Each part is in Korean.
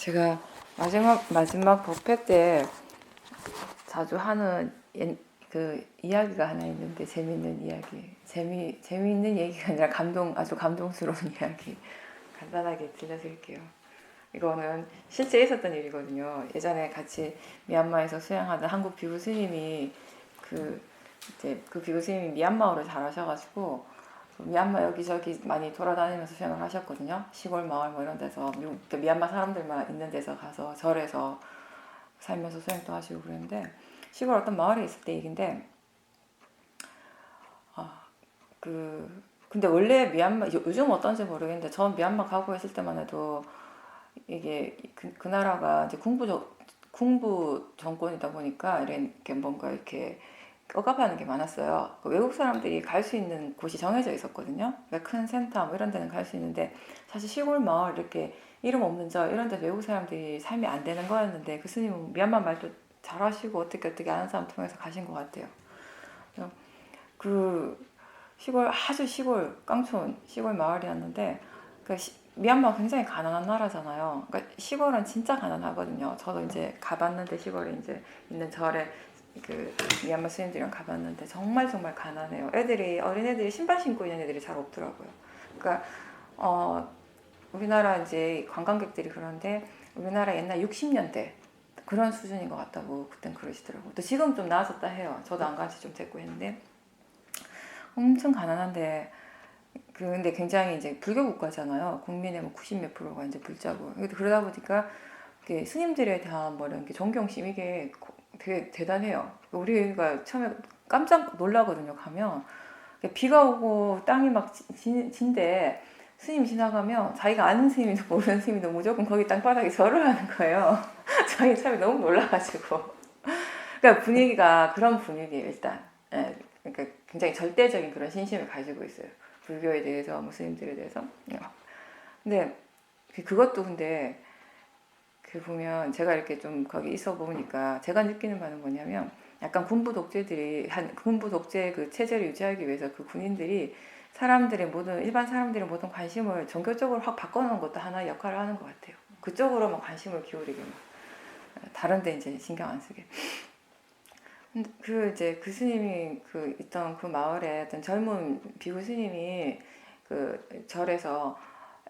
제가 마지막 법회 때 자주 하는 그 이야기가 하나 있는데, 재미있는 이야기. 재미있는 얘기가 아니라 아주 감동스러운 이야기. 간단하게 들려드릴게요. 이거는 실제 있었던 일이거든요. 예전에 같이 미얀마에서 수양하던 한국 비구 스님이 그 비구 스님이 미얀마어를 잘하셔가지고 미얀마 여기저기 많이 돌아다니면서 수행을 하셨거든요. 시골 마을 뭐 이런 데서 미얀마 사람들만 있는 데서 가서 절에서 살면서 수행도 하시고 그랬는데, 시골 어떤 마을에 있을 때 얘긴데, 근데 원래 미얀마, 요즘 어떤지 모르겠는데 전 미얀마 가고 있을 때만 해도 이게 그 나라가 이제 군부 정권이다 보니까 이렇게 뭔가 이렇게 억압하는 게 많았어요. 외국 사람들이 갈 수 있는 곳이 정해져 있었거든요. 그러니까 큰 센터 뭐 이런 데는 갈 수 있는데, 사실 시골 마을 이렇게 이름 없는 저 이런 데 외국 사람들이 삶이 안 되는 거였는데, 그 스님은 미얀마 말도 잘하시고 어떻게 아는 사람 통해서 가신 것 같아요. 그 아주 시골 깡촌 시골 마을이었는데, 미얀마가 굉장히 가난한 나라잖아요. 그러니까 시골은 진짜 가난하거든요. 저도 이제 가봤는데, 시골에 이제 있는 절에 그 미얀마 스님들이랑 가봤는데 정말 가난해요. 어린애들이 신발 신고 있는 애들이 잘 없더라고요. 그러니까 우리나라 이제 관광객들이 그런데, 우리나라 옛날 60년대 그런 수준인 것 같다고 그땐 그러시더라고요. 또 지금 좀 나아졌다 해요. 저도 안 간지 좀 됐고 했는데, 엄청 가난한데, 근데 굉장히 이제 불교 국가잖아요. 국민의 뭐 90 몇 프로가 이제 불자고. 그러다 보니까 스님들에 대한 뭐 이런 존경심, 이게 되게 대단해요. 우리가 처음에 깜짝 놀라거든요. 가면 비가 오고 땅이 막 진데, 스님 지나가면 자기가 아는 스님이도 모르는 스님이도 무조건 거기 땅바닥에 절을 하는 거예요. 자기 처음에 너무 놀라가지고. 그러니까 분위기가 그런 분위기예요, 일단. 예, 그러니까 굉장히 절대적인 그런 신심을 가지고 있어요. 불교에 대해서, 무슬림들에 대해서. 근데 그것도 근데 보면, 제가 이렇게 좀 거기 있어 보니까 제가 느끼는 바는 뭐냐면, 약간 군부 독재 그 체제를 유지하기 위해서 그 군인들이 일반 사람들의 모든 관심을 종교적으로 확 바꿔놓은 것도 하나의 역할을 하는 것 같아요. 그쪽으로만 관심을 기울이게, 다른데 이제 신경 안 쓰게. 그 스님이 있던 그 마을에 어떤 젊은 비구 스님이 그 절에서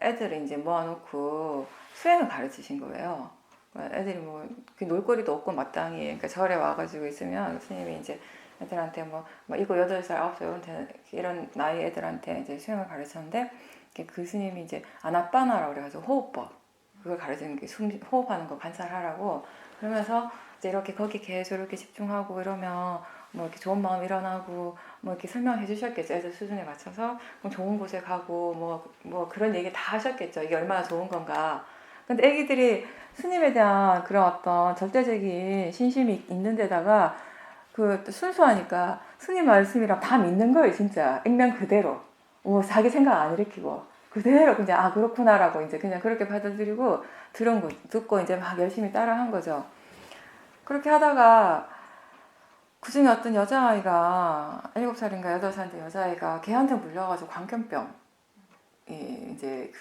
애들을 이제 모아놓고 수행을 가르치신 거예요. 애들이 뭐 놀거리도 없고 마땅히, 그러니까 절에 와가지고 있으면 스님이 이제 애들한테 뭐 이거 8살 9살 이런 나이 애들한테 이제 수행을 가르쳤는데, 그 스님이 이제 아나빠나라고 그래가지고 호흡법, 그걸 가르치는 게 호흡하는 거 관찰하라고. 그러면서 이제 이렇게 거기 계속 이렇게 집중하고 이러면 뭐 이렇게 좋은 마음 일어나고, 뭐 이렇게 설명해 주셨겠죠. 애들 수준에 맞춰서 그럼 좋은 곳에 가고 뭐 그런 얘기 다 하셨겠죠. 이게 얼마나 좋은 건가. 근데 애기들이 스님에 대한 그런 어떤 절대적인 신심이 있는 데다가 순수하니까 스님 말씀이랑 다 믿는 거예요. 진짜 액면 그대로. 자기 생각 안 일으키고 그대로 그냥 그렇구나라고 이제 그냥 그렇게 받아들이고 듣고 이제 막 열심히 따라한 거죠. 그렇게 하다가 그중에 어떤 여자아이가 7살인가 8살인데, 여자아이가 걔한테 물려가지고 광견병이 이제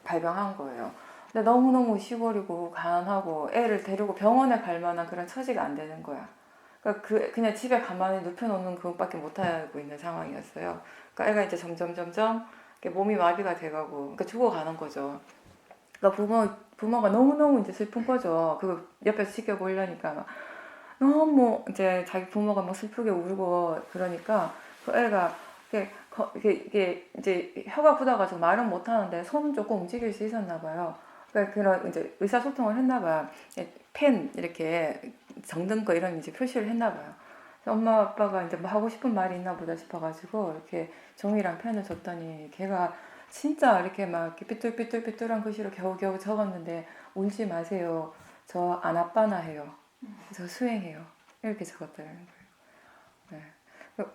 발병한 거예요. 근데 너무너무 시골이고 가난하고 애를 데리고 병원에 갈 만한 그런 처지가 안 되는 거야. 그러니까 그냥 집에 가만히 눕혀놓는 그것밖에 못하고 있는 상황이었어요. 그러니까 애가 이제 점점 몸이 마비가 돼가고, 그러니까 죽어가는 거죠. 그러니까 부모가 너무너무 이제 슬픈 거죠. 그거 옆에서 지켜보려니까 너무 이제 자기 부모가 막 슬프게 울고 그러니까, 그 애가 이게 이제 혀가 굳어가지고 말은 못 하는데 손은 조금 움직일 수 있었나 봐요. 그러니까 그런 이제 의사소통을 했나 봐요. 펜 이렇게 정든 거 이런 이제 표시를 했나 봐요. 엄마 아빠가 이제 뭐 하고 싶은 말이 있나 보다 싶어가지고 이렇게 종이랑 펜을 줬더니, 걔가 진짜 이렇게 막 이렇게 삐뚤삐뚤한 글씨로 겨우겨우 적었는데, 울지 마세요. 저 아나빠나 해요. 저 수행해요. 이렇게 적었다는 거예요. 네.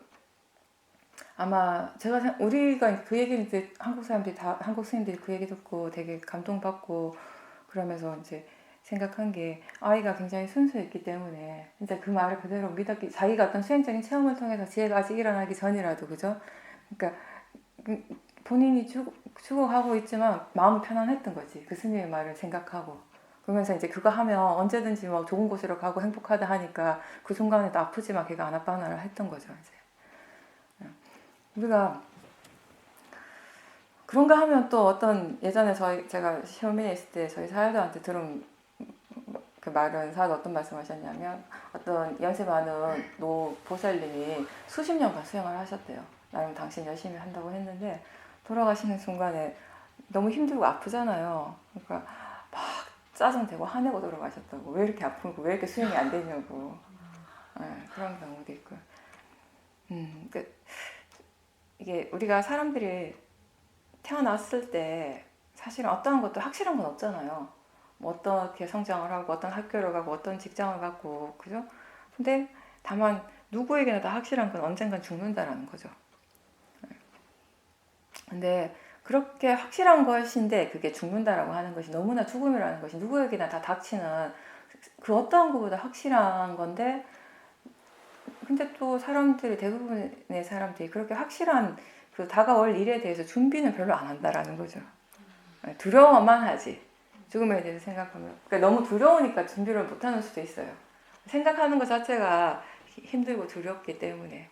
아마 우리가 그 얘기를 이제 한국 스님들이 그 얘기 듣고 되게 감동받고 그러면서 이제 생각한 게, 아이가 굉장히 순수했기 때문에 진짜 그 말을 그대로 믿었기, 자기가 어떤 수행적인 체험을 통해서 지혜가 아직 일어나기 전이라도, 그죠? 그러니까 본인이 죽어가고 있지만 마음이 편안했던 거지. 그 스님의 말을 생각하고. 그러면서 이제 그거 하면 언제든지 뭐 좋은 곳으로 가고 행복하다 하니까 그 순간에도 아프지만 걔가 아나빠나를 했던 거죠. 이제 우리가 그런가 하면 또 어떤 예전에 제가 시험에 있을 때 저희 사회자한테 들은 그 말은 사도 어떤 말씀하셨냐면 어떤 연세 많은 노 보살님이 수십 년간 수행을 하셨대요. 나름 당신 열심히 한다고 했는데 돌아가시는 순간에 너무 힘들고 아프잖아요. 그러니까 막 짜증되고 화내고 돌아가셨다고. 왜 이렇게 아프고 왜 이렇게 수행이 안 되냐고. 그런 경우도 있고. 그 이게 우리가 사람들이 태어났을 때 사실은 어떠한 것도 확실한 건 없잖아요. 뭐 어떻게 성장을 하고 어떤 학교를 가고 어떤 직장을 갖고 그죠? 근데 다만 누구에게나 다 확실한 건 언젠간 죽는다라는 거죠. 근데 그렇게 확실한 것인데 그게 죽는다라고 하는 것이 너무나 죽음이라는 것이 누구에게나 다 닥치는 그 어떠한 것보다 확실한 건데 근데 또 사람들이 대부분의 사람들이 그렇게 확실한 그 다가올 일에 대해서 준비는 별로 안 한다라는 거죠. 두려워만 하지. 죽음에 대해서 생각하면. 그러니까 너무 두려우니까 준비를 못하는 수도 있어요. 생각하는 것 자체가 힘들고 두렵기 때문에.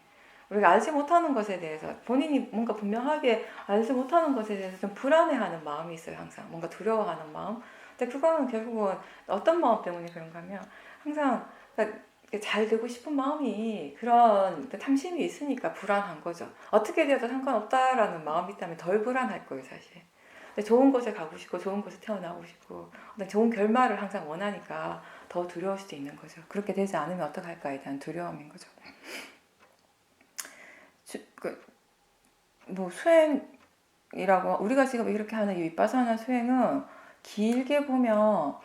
우리가 알지 못하는 것에 대해서 본인이 뭔가 분명하게 알지 못하는 것에 대해서 좀 불안해하는 마음이 있어요. 항상 뭔가 두려워하는 마음. 근데 그거는 결국은 어떤 마음 때문에 그런가 하면 항상 그러니까 잘 되고 싶은 마음이 그런 탐심이 있으니까 불안한 거죠. 어떻게 되어도 상관없다라는 마음이 있다면 덜 불안할 거예요, 사실. 근데 좋은 곳에 가고 싶고 좋은 곳에 태어나고 싶고 좋은 결말을 항상 원하니까 더 두려울 수도 있는 거죠. 그렇게 되지 않으면 어떡할까에 대한 두려움인 거죠. 뭐 수행이라고 우리가 지금 이렇게 하는 이 윗바사나 수행은 길게 보면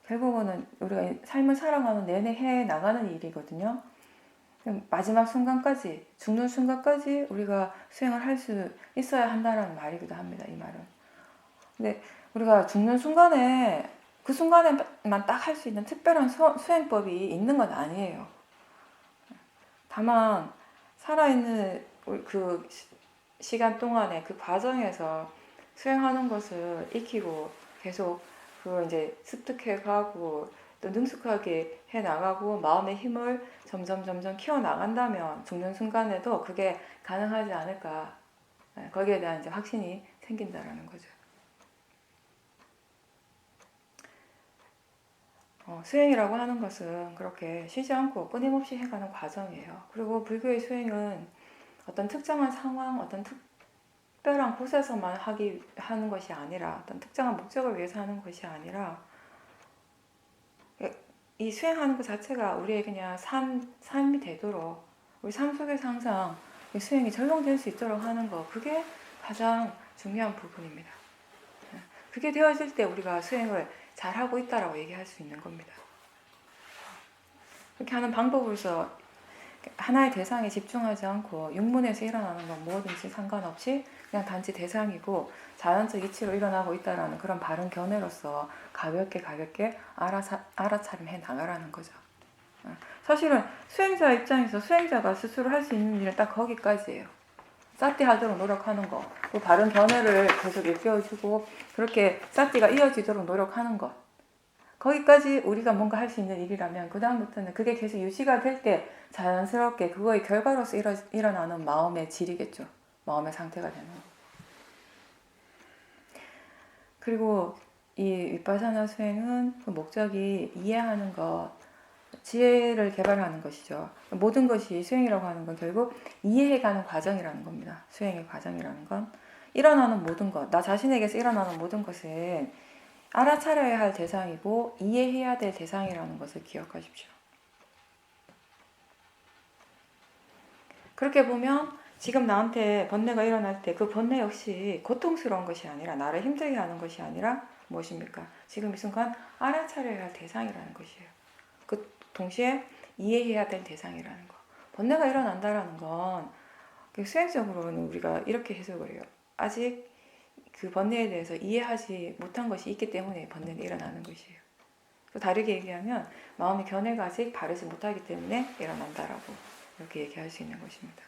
결국은 우리가 삶을 살아가는 내내 해 나가는 일이거든요. 마지막 순간까지 죽는 순간까지 우리가 수행을 할 수 있어야 한다는 말이기도 합니다. 이 말은. 근데 우리가 죽는 순간에 그 순간에만 딱 할 수 있는 특별한 수행법이 있는 건 아니에요. 다만 살아있는 그 시간 동안에 그 과정에서 수행하는 것을 익히고 계속 그걸 이제 습득해 가고 또 능숙하게 해 나가고 마음의 힘을 점점 키워 나간다면 죽는 순간에도 그게 가능하지 않을까. 거기에 대한 이제 확신이 생긴다라는 거죠. 수행이라고 하는 것은 그렇게 쉬지 않고 끊임없이 해가는 과정이에요. 그리고 불교의 수행은 어떤 특정한 상황, 어떤 특별한 곳에서만 하는 것이 아니라 어떤 특정한 목적을 위해서 하는 것이 아니라 이 수행하는 것 자체가 우리의 그냥 삶이 되도록 우리 삶 속에서 항상 수행이 적용될 수 있도록 하는 거 그게 가장 중요한 부분입니다. 그게 되어질 때 우리가 수행을 잘하고 있다라고 얘기할 수 있는 겁니다. 그렇게 하는 방법으로서 하나의 대상에 집중하지 않고 육문에서 일어나는 건 뭐든지 상관없이 그냥 단지 대상이고 자연적 이치로 일어나고 있다라는 그런 바른 견해로서 가볍게 알아차림해 나가라는 거죠. 사실은 수행자 입장에서 수행자가 스스로 할 수 있는 일은 딱 거기까지예요. 싸띠하도록 노력하는 거, 또 바른 견해를 계속 일깨워주고 그렇게 싸띠가 이어지도록 노력하는 것. 거기까지 우리가 뭔가 할 수 있는 일이라면 그 다음부터는 그게 계속 유지가 될 때 자연스럽게 그거의 결과로서 일어나는 마음의 질이겠죠. 마음의 상태가 되는 거. 그리고 이 윗바사나 수행은 그 목적이 이해하는 것, 지혜를 개발하는 것이죠. 모든 것이 수행이라고 하는 건 결국 이해해가는 과정이라는 겁니다. 수행의 과정이라는 건 일어나는 모든 것, 나 자신에게서 일어나는 모든 것은 알아차려야 할 대상이고 이해해야 될 대상이라는 것을 기억하십시오. 그렇게 보면 지금 나한테 번뇌가 일어날 때 그 번뇌 역시 고통스러운 것이 아니라 나를 힘들게 하는 것이 아니라 무엇입니까? 지금 이 순간 알아차려야 할 대상이라는 것이에요. 그 동시에 이해해야 될 대상이라는 거. 번뇌가 일어난다라는 건 수행적으로는 우리가 이렇게 해석을 해요. 아직 그 번뇌에 대해서 이해하지 못한 것이 있기 때문에 번뇌는 일어나는 것이에요. 또 다르게 얘기하면 마음의 견해가 아직 바르지 못하기 때문에 일어난다라고 이렇게 얘기할 수 있는 것입니다.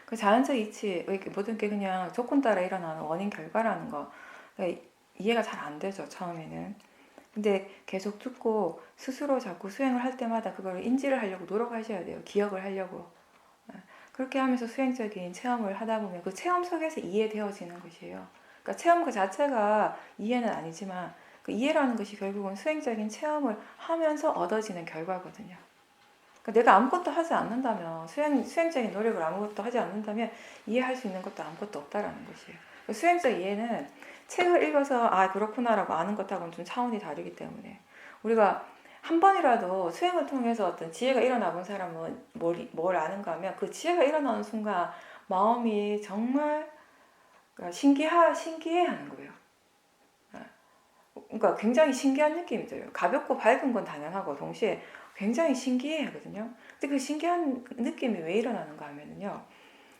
그 자연적 이치, 모든 게 그냥 조건 따라 일어나는 원인 결과라는 거. 이해가 잘 안 되죠, 처음에는. 근데 계속 듣고 스스로 자꾸 수행을 할 때마다 그걸 인지를 하려고 노력하셔야 돼요. 기억을 하려고. 그렇게 하면서 수행적인 체험을 하다 보면 그 체험 속에서 이해되어지는 것이에요. 그러니까 체험 그 자체가 이해는 아니지만 그 이해라는 것이 결국은 수행적인 체험을 하면서 얻어지는 결과거든요. 그러니까 내가 아무것도 하지 않는다면 수행적인 노력을 아무것도 하지 않는다면 이해할 수 있는 것도 아무것도 없다라는 것이에요. 수행적 이해는 책을 읽어서 아 그렇구나라고 아는 것하고는 좀 차원이 다르기 때문에 우리가 한 번이라도 수행을 통해서 어떤 지혜가 일어나 본 사람은 뭘 아는가 하면 그 지혜가 일어나는 순간 마음이 정말 신기해하는 거예요. 그러니까 굉장히 신기한 느낌이 들어요. 가볍고 밝은 건 당연하고 동시에 굉장히 신기해하거든요. 근데 그 신기한 느낌이 왜 일어나는가 하면은요.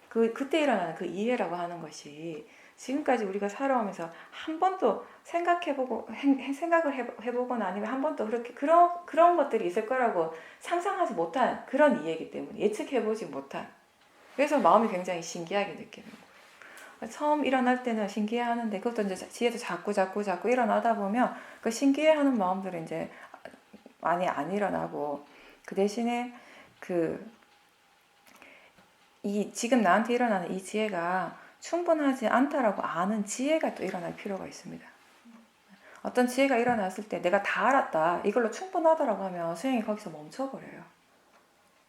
그때 일어나는 그 이해라고 하는 것이 지금까지 우리가 살아오면서 한 번도 생각을 해보거나 아니면 한 번도 그런 것들이 있을 거라고 상상하지 못한 그런 이해이기 때문에 예측해보지 못한 그래서 마음이 굉장히 신기하게 느끼는 거예요. 처음 일어날 때는 신기해하는데 그것도 이제 지혜도 자꾸 일어나다 보면 그 신기해하는 마음들은 이제 많이 안 일어나고 그 대신에 지금 나한테 일어나는 이 지혜가 충분하지 않다라고 아는 지혜가 또 일어날 필요가 있습니다. 어떤 지혜가 일어났을 때 내가 다 알았다, 이걸로 충분하다라고 하면 수행이 거기서 멈춰버려요.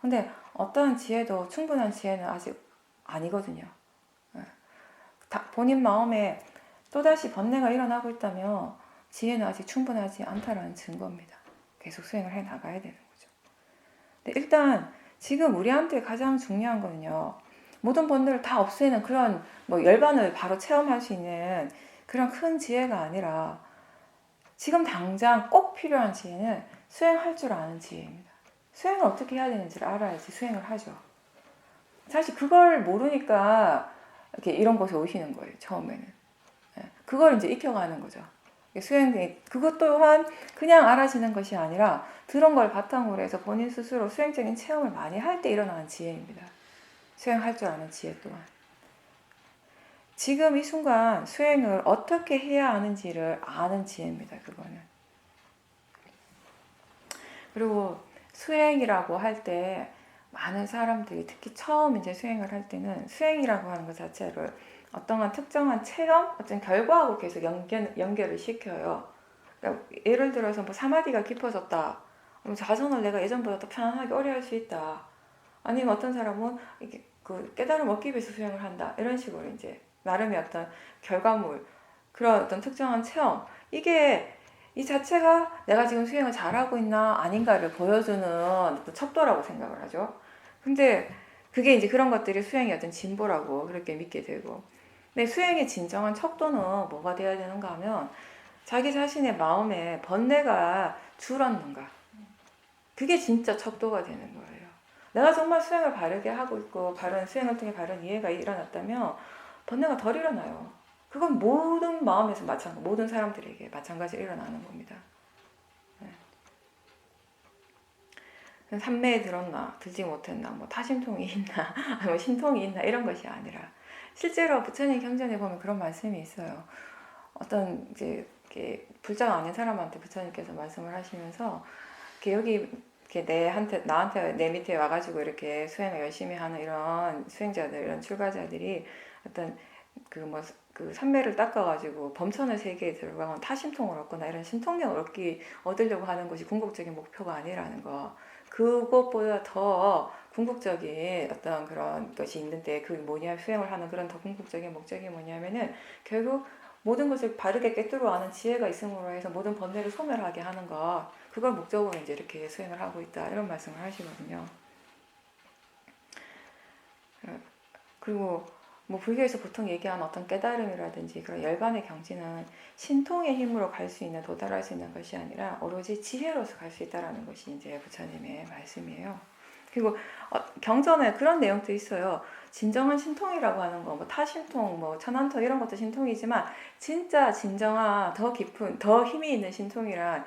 근데 어떤 지혜도 충분한 지혜는 아직 아니거든요. 본인 마음에 또다시 번뇌가 일어나고 있다면 지혜는 아직 충분하지 않다라는 증거입니다. 계속 수행을 해 나가야 되는 거죠. 근데 일단 지금 우리한테 가장 중요한 거는요. 모든 번뇌를 다 없애는 그런 열반을 바로 체험할 수 있는 그런 큰 지혜가 아니라 지금 당장 꼭 필요한 지혜는 수행할 줄 아는 지혜입니다. 수행을 어떻게 해야 되는지를 알아야지 수행을 하죠. 사실 그걸 모르니까 이렇게 이런 곳에 오시는 거예요. 처음에는. 그걸 이제 익혀가는 거죠. 그것 또한 그냥 알아지는 것이 아니라 들은 걸 바탕으로 해서 본인 스스로 수행적인 체험을 많이 할 때 일어나는 지혜입니다. 수행할 줄 아는 지혜 또한. 지금 이 순간 수행을 어떻게 해야 하는지를 아는 지혜입니다. 그거는. 그리고 수행이라고 할 때 많은 사람들이 특히 처음 이제 수행을 할 때는 수행이라고 하는 것 자체를 어떤 특정한 체험, 어떤 결과하고 계속 연결을 시켜요. 그러니까 예를 들어서 사마디가 깊어졌다. 그럼 자선을 내가 예전보다 더 편안하게 오래 할 수 있다. 아니면 어떤 사람은 이게 그 깨달음 얻기 위해서 수행을 한다. 이런 식으로 이제 나름의 어떤 결과물, 그런 어떤 특정한 체험. 이 자체가 내가 지금 수행을 잘하고 있나 아닌가를 보여주는 어떤 척도라고 생각을 하죠. 근데 그게 이제 그런 것들이 수행의 어떤 진보라고 그렇게 믿게 되고. 근데 수행의 진정한 척도는 뭐가 되어야 되는가 하면 자기 자신의 마음에 번뇌가 줄었는가. 그게 진짜 척도가 되는 거예요. 내가 정말 수행을 바르게 하고 있고 바른 수행을 통해 바른 이해가 일어났다면 번뇌가 덜 일어나요. 그건 모든 마음에서 모든 사람들에게 마찬가지로 일어나는 겁니다. 삼매에 들었나 들지 못했나 타심통이 있나 신통이 있나 이런 것이 아니라 실제로 부처님 경전에 보면 그런 말씀이 있어요. 어떤 이제 이렇게 불자가 아닌 사람한테 부처님께서 말씀을 하시면서 여기 나한테 내 밑에 와가지고 이렇게 수행을 열심히 하는 이런 수행자들, 이런 출가자들이 어떤 그 삼매를 닦아가지고 범천의 세계에 들어가면 타심통을 얻거나 이런 신통력을 얻으려고 하는 것이 궁극적인 목표가 아니라는 거. 그것보다 더 궁극적인 어떤 그런 것이 있는데 수행을 하는 그런 더 궁극적인 목적이 뭐냐면은 결국 모든 것을 바르게 꿰뚫어 아는 지혜가 있음으로 해서 모든 번뇌를 소멸하게 하는 것. 그걸 목적으로 이제 이렇게 수행을 하고 있다. 이런 말씀을 하시거든요. 그리고 불교에서 보통 얘기하는 어떤 깨달음이라든지 그런 열반의 경지는 신통의 힘으로 갈 수 있는, 도달할 수 있는 것이 아니라 오로지 지혜로서 갈 수 있다라는 것이 이제 부처님의 말씀이에요. 그리고 경전에 그런 내용도 있어요. 진정한 신통이라고 하는 거, 타심통, 천안통 이런 것도 신통이지만 진짜 진정한 더 깊은, 더 힘이 있는 신통이란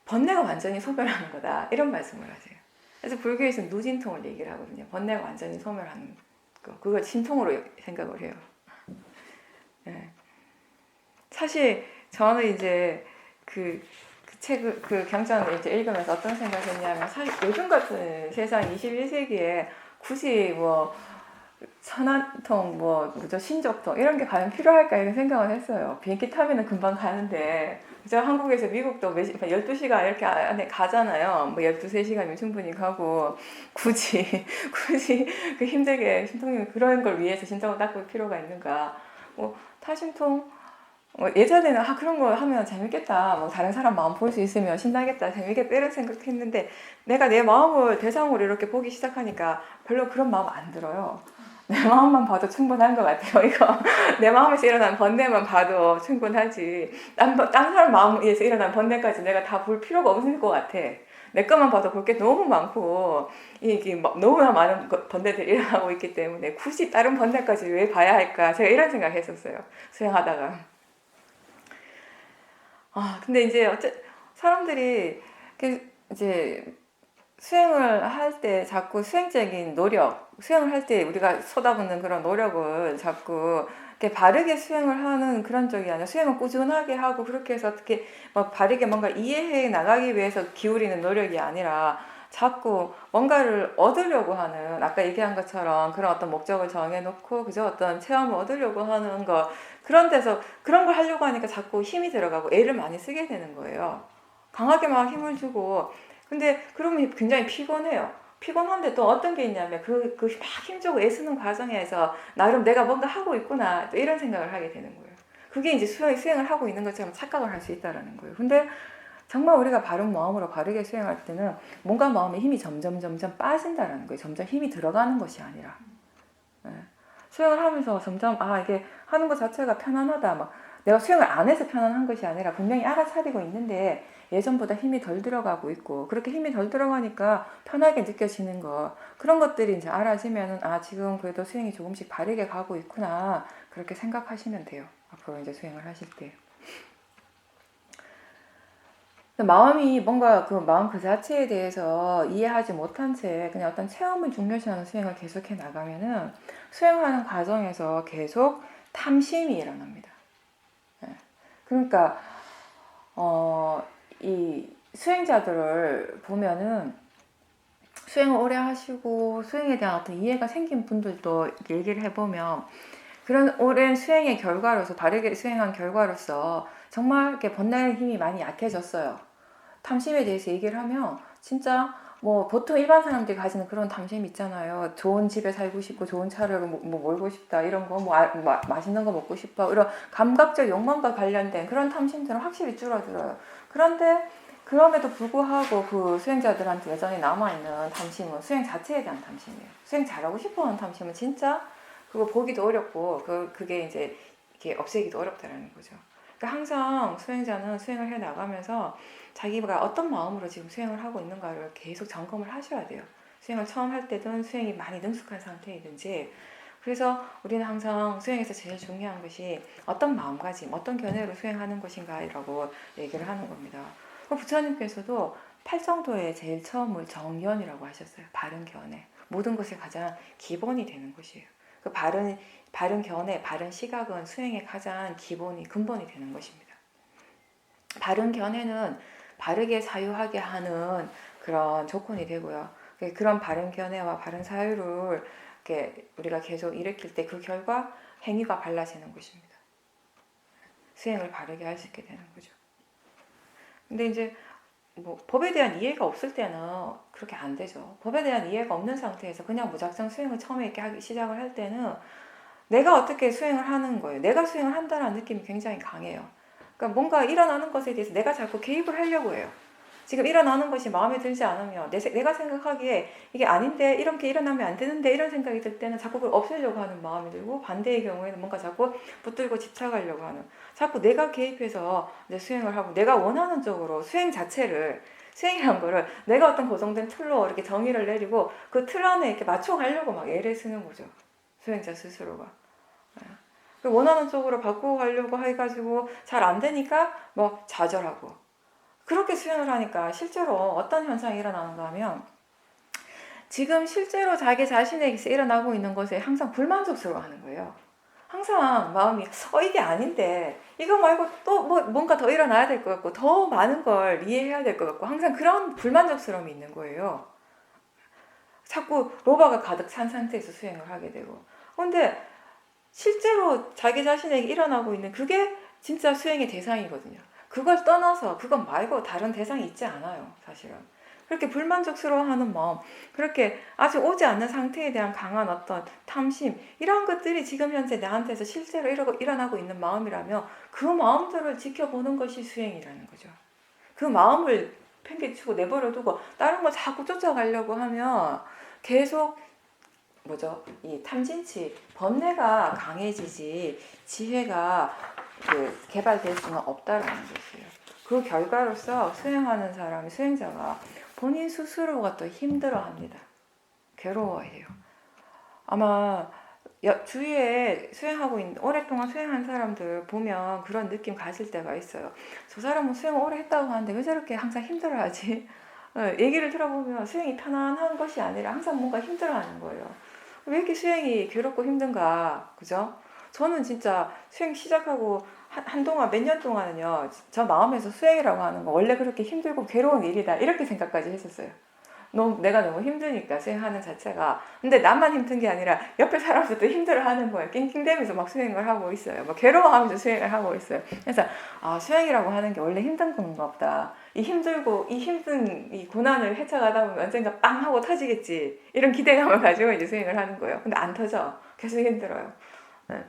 번뇌가 완전히 소멸하는 거다. 이런 말씀을 하세요. 그래서 불교에서는 누진통을 얘기를 하거든요. 번뇌가 완전히 소멸하는 그걸 신통으로 생각을 해요. 네. 사실 저는 이제 그 책을 그 경전을 이제 읽으면서 어떤 생각을 했냐면 사실 요즘 같은 세상 21세기에 굳이 뭐 천안통 뭐 뭐죠 신적통 이런 게 과연 필요할까 이런 생각을 했어요. 비행기 타면은 금방 가는데 그죠? 한국에서 미국도 12시간 이렇게 안에 가잖아요. 뭐 12~3시간이면 충분히 가고 굳이 그 힘들게 신통님 그런 걸 위해서 신청을 닦을 필요가 있는가? 뭐 타심통 예전에는 그런 거 하면 재밌겠다. 뭐 다른 사람 마음 볼 수 있으면 신나겠다. 재밌겠다. 이런 생각했는데 내가 내 마음을 대상으로 이렇게 보기 시작하니까 별로 그런 마음 안 들어요. 내 마음만 봐도 충분한 것 같아요. 이거 내 마음에서 일어난 번뇌만 봐도 충분하지. 딴 사람 마음에서 일어난 번뇌까지 내가 다 볼 필요가 없을 것 같아. 내 것만 봐도 볼 게 너무 많고 이게 너무나 많은 번뇌들이 일어나고 있기 때문에 굳이 다른 번뇌까지 왜 봐야 할까? 제가 이런 생각했었어요. 수행하다가. 근데 이제 사람들이 이제 수행을 할 때 자꾸 수행적인 노력, 수행을 할 때 우리가 쏟아붓는 그런 노력을 자꾸 이렇게 바르게 수행을 하는 그런 쪽이 아니라 수행을 꾸준하게 하고 그렇게 해서 어떻게 막 바르게 뭔가 이해해 나가기 위해서 기울이는 노력이 아니라 자꾸 뭔가를 얻으려고 하는 아까 얘기한 것처럼 그런 어떤 목적을 정해놓고 그저 어떤 체험을 얻으려고 하는 거 그런 데서 그런 걸 하려고 하니까 자꾸 힘이 들어가고 애를 많이 쓰게 되는 거예요. 강하게 막 힘을 주고 근데 그러면 굉장히 피곤해요. 피곤한데 또 어떤 게 있냐면 막 힘주고 애쓰는 과정에서 나름 내가 뭔가 하고 있구나 또 이런 생각을 하게 되는 거예요. 그게 이제 수행을 하고 있는 것처럼 착각을 할 수 있다라는 거예요. 근데 정말 우리가 바른 마음으로 바르게 수행할 때는 뭔가 마음의 힘이 점점 빠진다라는 거예요. 점점 힘이 들어가는 것이 아니라. 네. 수행을 하면서 점점 이게 하는 것 자체가 편안하다. 막 내가 수행을 안 해서 편안한 것이 아니라 분명히 알아차리고 있는데 예전보다 힘이 덜 들어가고 있고 그렇게 힘이 덜 들어가니까 편하게 느껴지는 거 그런 것들이 이제 알아지면은 지금 그래도 수행이 조금씩 바르게 가고 있구나 그렇게 생각하시면 돼요. 앞으로 이제 수행을 하실 때. 마음이 뭔가 그 마음 그 자체에 대해서 이해하지 못한 채 그냥 어떤 체험을 중요시하는 수행을 계속해 나가면은 수행하는 과정에서 계속 탐심이 일어납니다. 그러니까 이 수행자들을 보면은 수행을 오래 하시고 수행에 대한 어떤 이해가 생긴 분들도 얘기를 해보면 그런 오랜 수행의 결과로서 바르게 수행한 결과로서 정말 이렇게 번뇌의 힘이 많이 약해졌어요. 탐심에 대해서 얘기를 하면 진짜 뭐 보통 일반 사람들이 가지는 그런 탐심 있잖아요. 좋은 집에 살고 싶고 좋은 차를 뭐 몰고 싶다 이런 거 맛있는 거 먹고 싶어 이런 감각적 욕망과 관련된 그런 탐심들은 확실히 줄어들어요. 그런데 그럼에도 불구하고 그 수행자들한테 여전히 남아있는 탐심은 수행 자체에 대한 탐심이에요. 수행 잘하고 싶어하는 탐심은 진짜 그거 보기도 어렵고 그게 이제 이렇게 없애기도 어렵다라는 거죠. 그러니까 항상 수행자는 수행을 해 나가면서 자기가 어떤 마음으로 지금 수행을 하고 있는가를 계속 점검을 하셔야 돼요. 수행을 처음 할 때든 수행이 많이 능숙한 상태이든지. 그래서 우리는 항상 수행에서 제일 중요한 것이 어떤 마음가짐, 어떤 견해로 수행하는 것인가라고 얘기를 하는 겁니다. 부처님께서도 팔정도에 제일 처음을 정견이라고 하셨어요. 바른 견해. 모든 것의 가장 기본이 되는 것이에요. 그 바른 견해, 바른 시각은 수행의 가장 기본이 근본이 되는 것입니다. 바른 견해는 바르게 사유하게 하는 그런 조건이 되고요. 그런 바른 견해와 바른 사유를 이렇게 우리가 계속 일으킬 때 그 결과 행위가 발라지는 것입니다. 수행을 바르게 할 수 있게 되는 거죠. 근데 이제 뭐 법에 대한 이해가 없을 때는 그렇게 안 되죠. 법에 대한 이해가 없는 상태에서 그냥 무작정 수행을 처음에 이렇게 하기 시작을 할 때는 내가 어떻게 수행을 하는 거예요. 내가 수행을 한다는 느낌이 굉장히 강해요. 그러니까 뭔가 일어나는 것에 대해서 내가 자꾸 개입을 하려고 해요. 지금 일어나는 것이 마음에 들지 않으면 내가 생각하기에 이게 아닌데 이렇게 일어나면 안 되는데 이런 생각이 들 때는 자꾸 그걸 없애려고 하는 마음이 들고 반대의 경우에는 뭔가 자꾸 붙들고 집착하려고 하는 자꾸 내가 개입해서 이제 수행을 하고 내가 원하는 쪽으로 수행 자체를 수행이란 거를 내가 어떤 고정된 틀로 이렇게 정의를 내리고 그 틀 안에 이렇게 맞춰가려고 막 애를 쓰는 거죠. 수행자 스스로가. 원하는 쪽으로 바꾸고 가려고 해가지고 잘 안 되니까 뭐 좌절하고 그렇게 수행을 하니까 실제로 어떤 현상이 일어나는가 하면 지금 실제로 자기 자신에게서 일어나고 있는 것에 항상 불만족스러워하는 거예요. 항상 마음이 이게 아닌데 이거 말고 또 뭔가 더 일어나야 될 것 같고 더 많은 걸 이해해야 될 것 같고 항상 그런 불만족스러움이 있는 거예요. 자꾸 로바가 가득 찬 상태에서 수행을 하게 되고. 근데 실제로 자기 자신에게 일어나고 있는 그게 진짜 수행의 대상이거든요. 그걸 떠나서 그것 말고 다른 대상이 있지 않아요, 사실은. 그렇게 불만족스러워하는 마음, 그렇게 아직 오지 않는 상태에 대한 강한 어떤 탐심, 이런 것들이 지금 현재 나한테서 실제로 일어나고 있는 마음이라면 그 마음들을 지켜보는 것이 수행이라는 거죠. 그 마음을 팽개치고 내버려두고 다른 거 자꾸 쫓아가려고 하면 계속 이 탐진치, 번뇌가 강해지지 지혜가 개발될 수는 없다라는 것이에요. 그 결과로서 수행하는 사람이, 수행자가 본인 스스로가 또 힘들어합니다. 괴로워해요. 아마 주위에 오랫동안 수행한 사람들 보면 그런 느낌 가질 때가 있어요. 저 사람은 수행을 오래 했다고 하는데 왜 저렇게 항상 힘들어하지? 얘기를 들어보면 수행이 편안한 것이 아니라 항상 뭔가 힘들어하는 거예요. 왜 이렇게 수행이 괴롭고 힘든가, 그죠? 저는 진짜 수행 시작하고 한동안 몇 년 동안은요, 저 마음에서 수행이라고 하는 거 원래 그렇게 힘들고 괴로운 일이다 이렇게 생각까지 했었어요. 내가 너무 힘드니까 수행하는 자체가. 근데 나만 힘든 게 아니라 옆에 사람들도 힘들어하는 거예요. 낑낑대면서 막 수행을 하고 있어요. 막 괴로워하면서 수행을 하고 있어요. 그래서 수행이라고 하는 게 원래 힘든 건가 보다. 이 힘든 이 고난을 헤쳐가다 보면 언젠가 빵 하고 터지겠지. 이런 기대감을 가지고 이제 수행을 하는 거예요. 근데 안 터져. 계속 힘들어요. 네.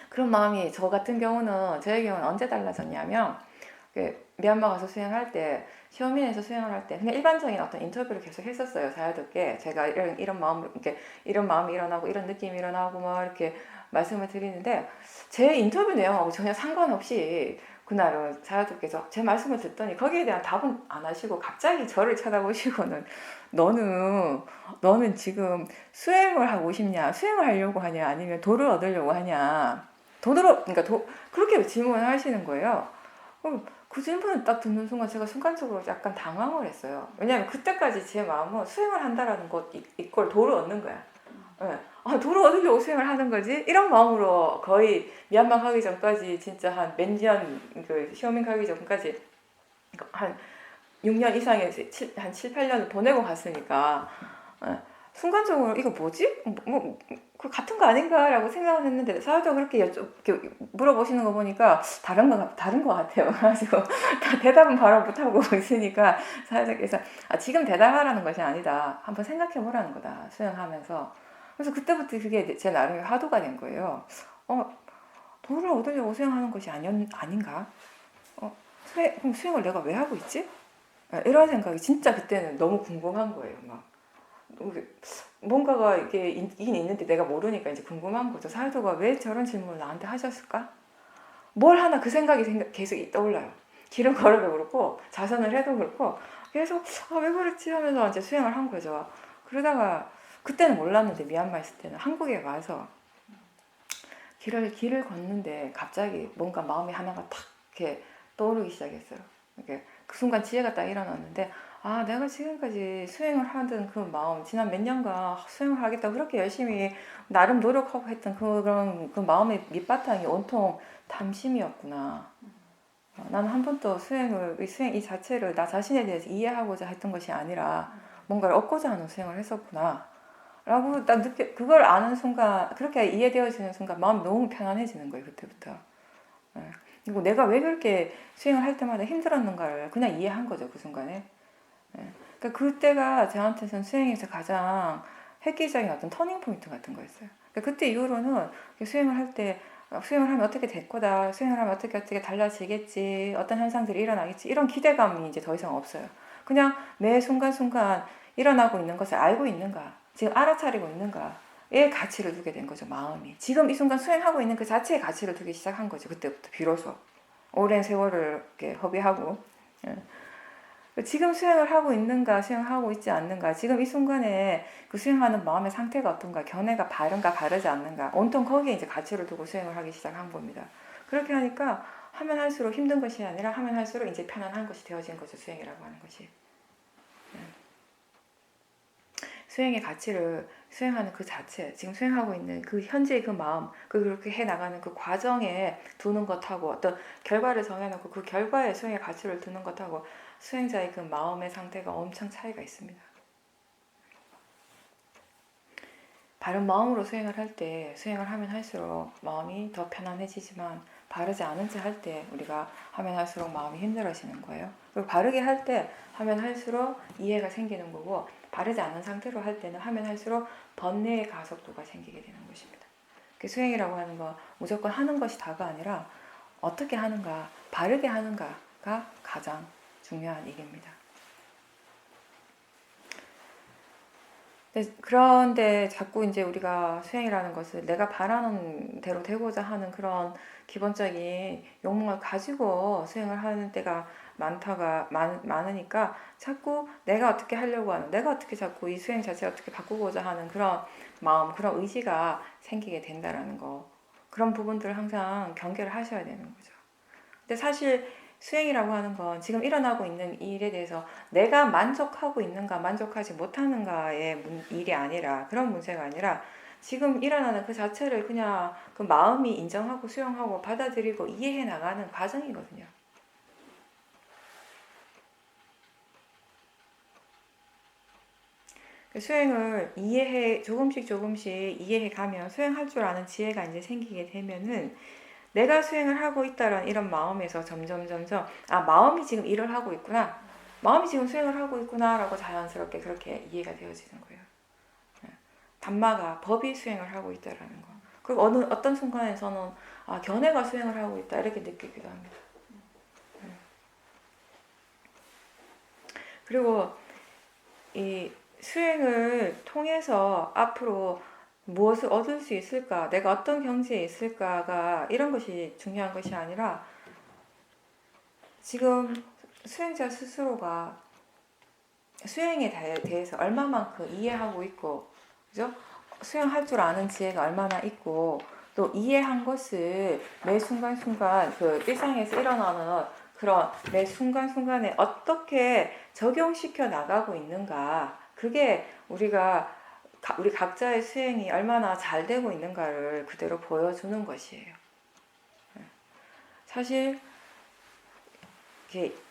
그런 마음이 저의 경우는 언제 달라졌냐면 미얀마 가서 수행할 때, 시어민에서 수행을 할 때 그냥 일반적인 어떤 인터뷰를 계속 했었어요. 자유롭게 제가 이런 마음이 일어나고 이런 느낌이 일어나고 막 이렇게 말씀을 드리는데 제 인터뷰 내용하고 전혀 상관없이 그날은 자유롭게서 제 말씀을 듣더니 거기에 대한 답은 안 하시고 갑자기 저를 쳐다보시고는 너는 지금 수행을 하고 싶냐, 수행을 하려고 하냐, 아니면 도를 얻으려고 하냐, 그렇게 질문을 하시는 거예요. 그 질문을 딱 듣는 순간 제가 순간적으로 약간 당황을 했어요. 왜냐하면 그때까지 제 마음은 수행을 한다라는 것 이걸 도를 얻는 거야. 네. 도를 얻으려고 수행을 하는 거지? 이런 마음으로 거의 미얀마 가기 전까지 진짜 한 몇 년, 시어민 가기 전까지 한 6년 이상의 한 7, 8년을 보내고 갔으니까 순간적으로 이거 뭐지? 그 같은 거 아닌가라고 생각을 했는데 사회도 그렇게 이렇게 물어보시는 거 보니까 다른 거 같아요. 그래가지고 다 대답은 바로 못하고 있으니까 사회자께서 지금 대답하라는 것이 아니다. 한번 생각해 보라는 거다. 수행하면서. 그래서 그때부터 그게 제 나름의 화두가 된 거예요. 돈을 얻으려고 수행하는 것이 아닌가? 그럼 수행을 내가 왜 하고 있지? 이런 생각이 진짜 그때는 너무 궁금한 거예요. 막 뭔가가 이게 있긴 있는데 내가 모르니까 이제 궁금한 거죠. 사유도가 왜 저런 질문을 나한테 하셨을까? 뭘 하나 그 생각이 계속 떠올라요. 길을 걸어도 그렇고 자선을 해도 그렇고 계속 왜 그렇지 하면서 이제 수행을 한 거죠. 그러다가 그때는 몰랐는데 미얀마 있을 때는 한국에 와서 길을 걷는데 갑자기 뭔가 마음이 하나가 탁 이렇게 떠오르기 시작했어요. 이렇게 그 순간 지혜가 딱 일어났는데 내가 지금까지 수행을 하던 그 마음, 지난 몇 년간 수행을 하겠다고 그렇게 열심히 나름 노력하고 했던 그 마음의 밑바탕이 온통 탐심이었구나. 나는 한 번도 수행 이 자체를 나 자신에 대해서 이해하고자 했던 것이 아니라 뭔가를 얻고자 하는 수행을 했었구나. 라고 딱 그걸 아는 순간, 그렇게 이해되어지는 순간 마음이 너무 편안해지는 거예요, 그때부터. 그리고 내가 왜 그렇게 수행을 할 때마다 힘들었는가를 그냥 이해한 거죠, 그 순간에. 그러니까 그때가 저한테는 수행에서 가장 획기적인 어떤 터닝 포인트 같은 거였어요. 그러니까 그때 이후로는 수행을 하면 어떻게 될 거다, 수행을 하면 어떻게 달라지겠지, 어떤 현상들이 일어나겠지, 이런 기대감이 이제 더 이상 없어요. 그냥 매 순간순간 일어나고 있는 것을 알고 있는가, 지금 알아차리고 있는가에 가치를 두게 된 거죠, 마음이. 지금 이 순간 수행하고 있는 그 자체에 가치를 두기 시작한 거죠, 그때부터 비로소. 오랜 세월을 이렇게 허비하고. 지금 수행을 하고 있는가, 수행하고 있지 않는가, 지금 이 순간에 그 수행하는 마음의 상태가 어떤가, 견해가 바른가, 바르지 않는가, 온통 거기에 이제 가치를 두고 수행을 하기 시작한 겁니다. 그렇게 하니까 하면 할수록 힘든 것이 아니라 하면 할수록 이제 편안한 것이 되어진 거죠, 수행이라고 하는 것이. 수행의 가치를 수행하는 그 자체, 지금 수행하고 있는 그 현재의 그 마음, 그렇게 해나가는 그 과정에 두는 것하고 어떤 결과를 정해놓고 그 결과에 수행의 가치를 두는 것하고 수행자의 그 마음의 상태가 엄청 차이가 있습니다. 바른 마음으로 수행을 할 때 수행을 하면 할수록 마음이 더 편안해지지만 바르지 않은 채 할 때 우리가 하면 할수록 마음이 힘들어지는 거예요. 그리고 바르게 할 때 하면 할수록 이해가 생기는 거고 바르지 않은 상태로 할 때는 하면 할수록 번뇌의 가속도가 생기게 되는 것입니다. 수행이라고 하는 건 무조건 하는 것이 다가 아니라 어떻게 하는가, 바르게 하는가가 가장 중요한 일입니다. 그런데 자꾸 이제 우리가 수행이라는 것을 내가 바라는 대로 되고자 하는 그런 기본적인 욕망을 가지고 수행을 하는 때가 많으니까 자꾸 내가 어떻게 하려고 하는, 내가 어떻게 자꾸 이 수행 자체를 어떻게 바꾸고자 하는 그런 마음, 그런 의지가 생기게 된다라는 거. 그런 부분들을 항상 경계를 하셔야 되는 거죠. 근데 사실 수행이라고 하는 건 지금 일어나고 있는 일에 대해서 내가 만족하고 있는가 만족하지 못하는가의 일이 아니라, 그런 문제가 아니라 지금 일어나는 그 자체를 그냥 그 마음이 인정하고 수용하고 받아들이고 이해해 나가는 과정이거든요. 수행을 조금씩 이해해 가면 수행할 줄 아는 지혜가 이제 생기게 되면은 내가 수행을 하고 있다라는 이런 마음에서 점점 마음이 지금 일을 하고 있구나, 마음이 지금 수행을 하고 있구나 라고 자연스럽게 그렇게 이해가 되어지는 거예요. 담마가 법이 수행을 하고 있다라는 거. 그리고 어떤 순간에서는 견해가 수행을 하고 있다 이렇게 느끼기도 합니다. 그리고 이 수행을 통해서 앞으로 무엇을 얻을 수 있을까, 내가 어떤 경지에 있을까가 이런 것이 중요한 것이 아니라 지금 수행자 스스로가 수행에 대해서 얼마만큼 이해하고 있고, 그죠? 수행할 줄 아는 지혜가 얼마나 있고, 또 이해한 것을 매 순간순간 그 일상에서 일어나는 그런 매 순간순간에 어떻게 적용시켜 나가고 있는가, 그게 우리 각자의 수행이 얼마나 잘 되고 있는가를 그대로 보여주는 것이에요. 사실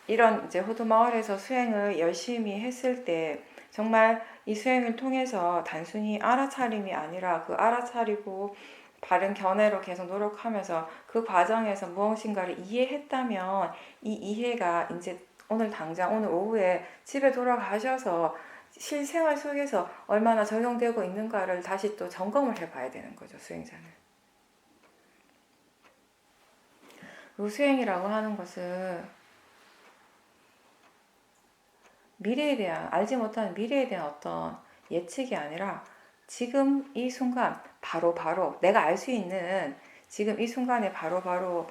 이런 이제 호두마을에서 수행을 열심히 했을 때 정말 이 수행을 통해서 단순히 알아차림이 아니라 그 알아차리고 바른 견해로 계속 노력하면서 그 과정에서 무엇인가를 이해했다면 이 이해가 이제 오늘 오후에 집에 돌아가셔서 실생활 속에서 얼마나 적용되고 있는가를 다시 또 점검을 해봐야 되는 거죠, 수행자는. 그리고 수행이라고 하는 것은 알지 못하는 미래에 대한 어떤 예측이 아니라 지금 이 순간 바로 내가 알 수 있는 지금 이 순간에 바로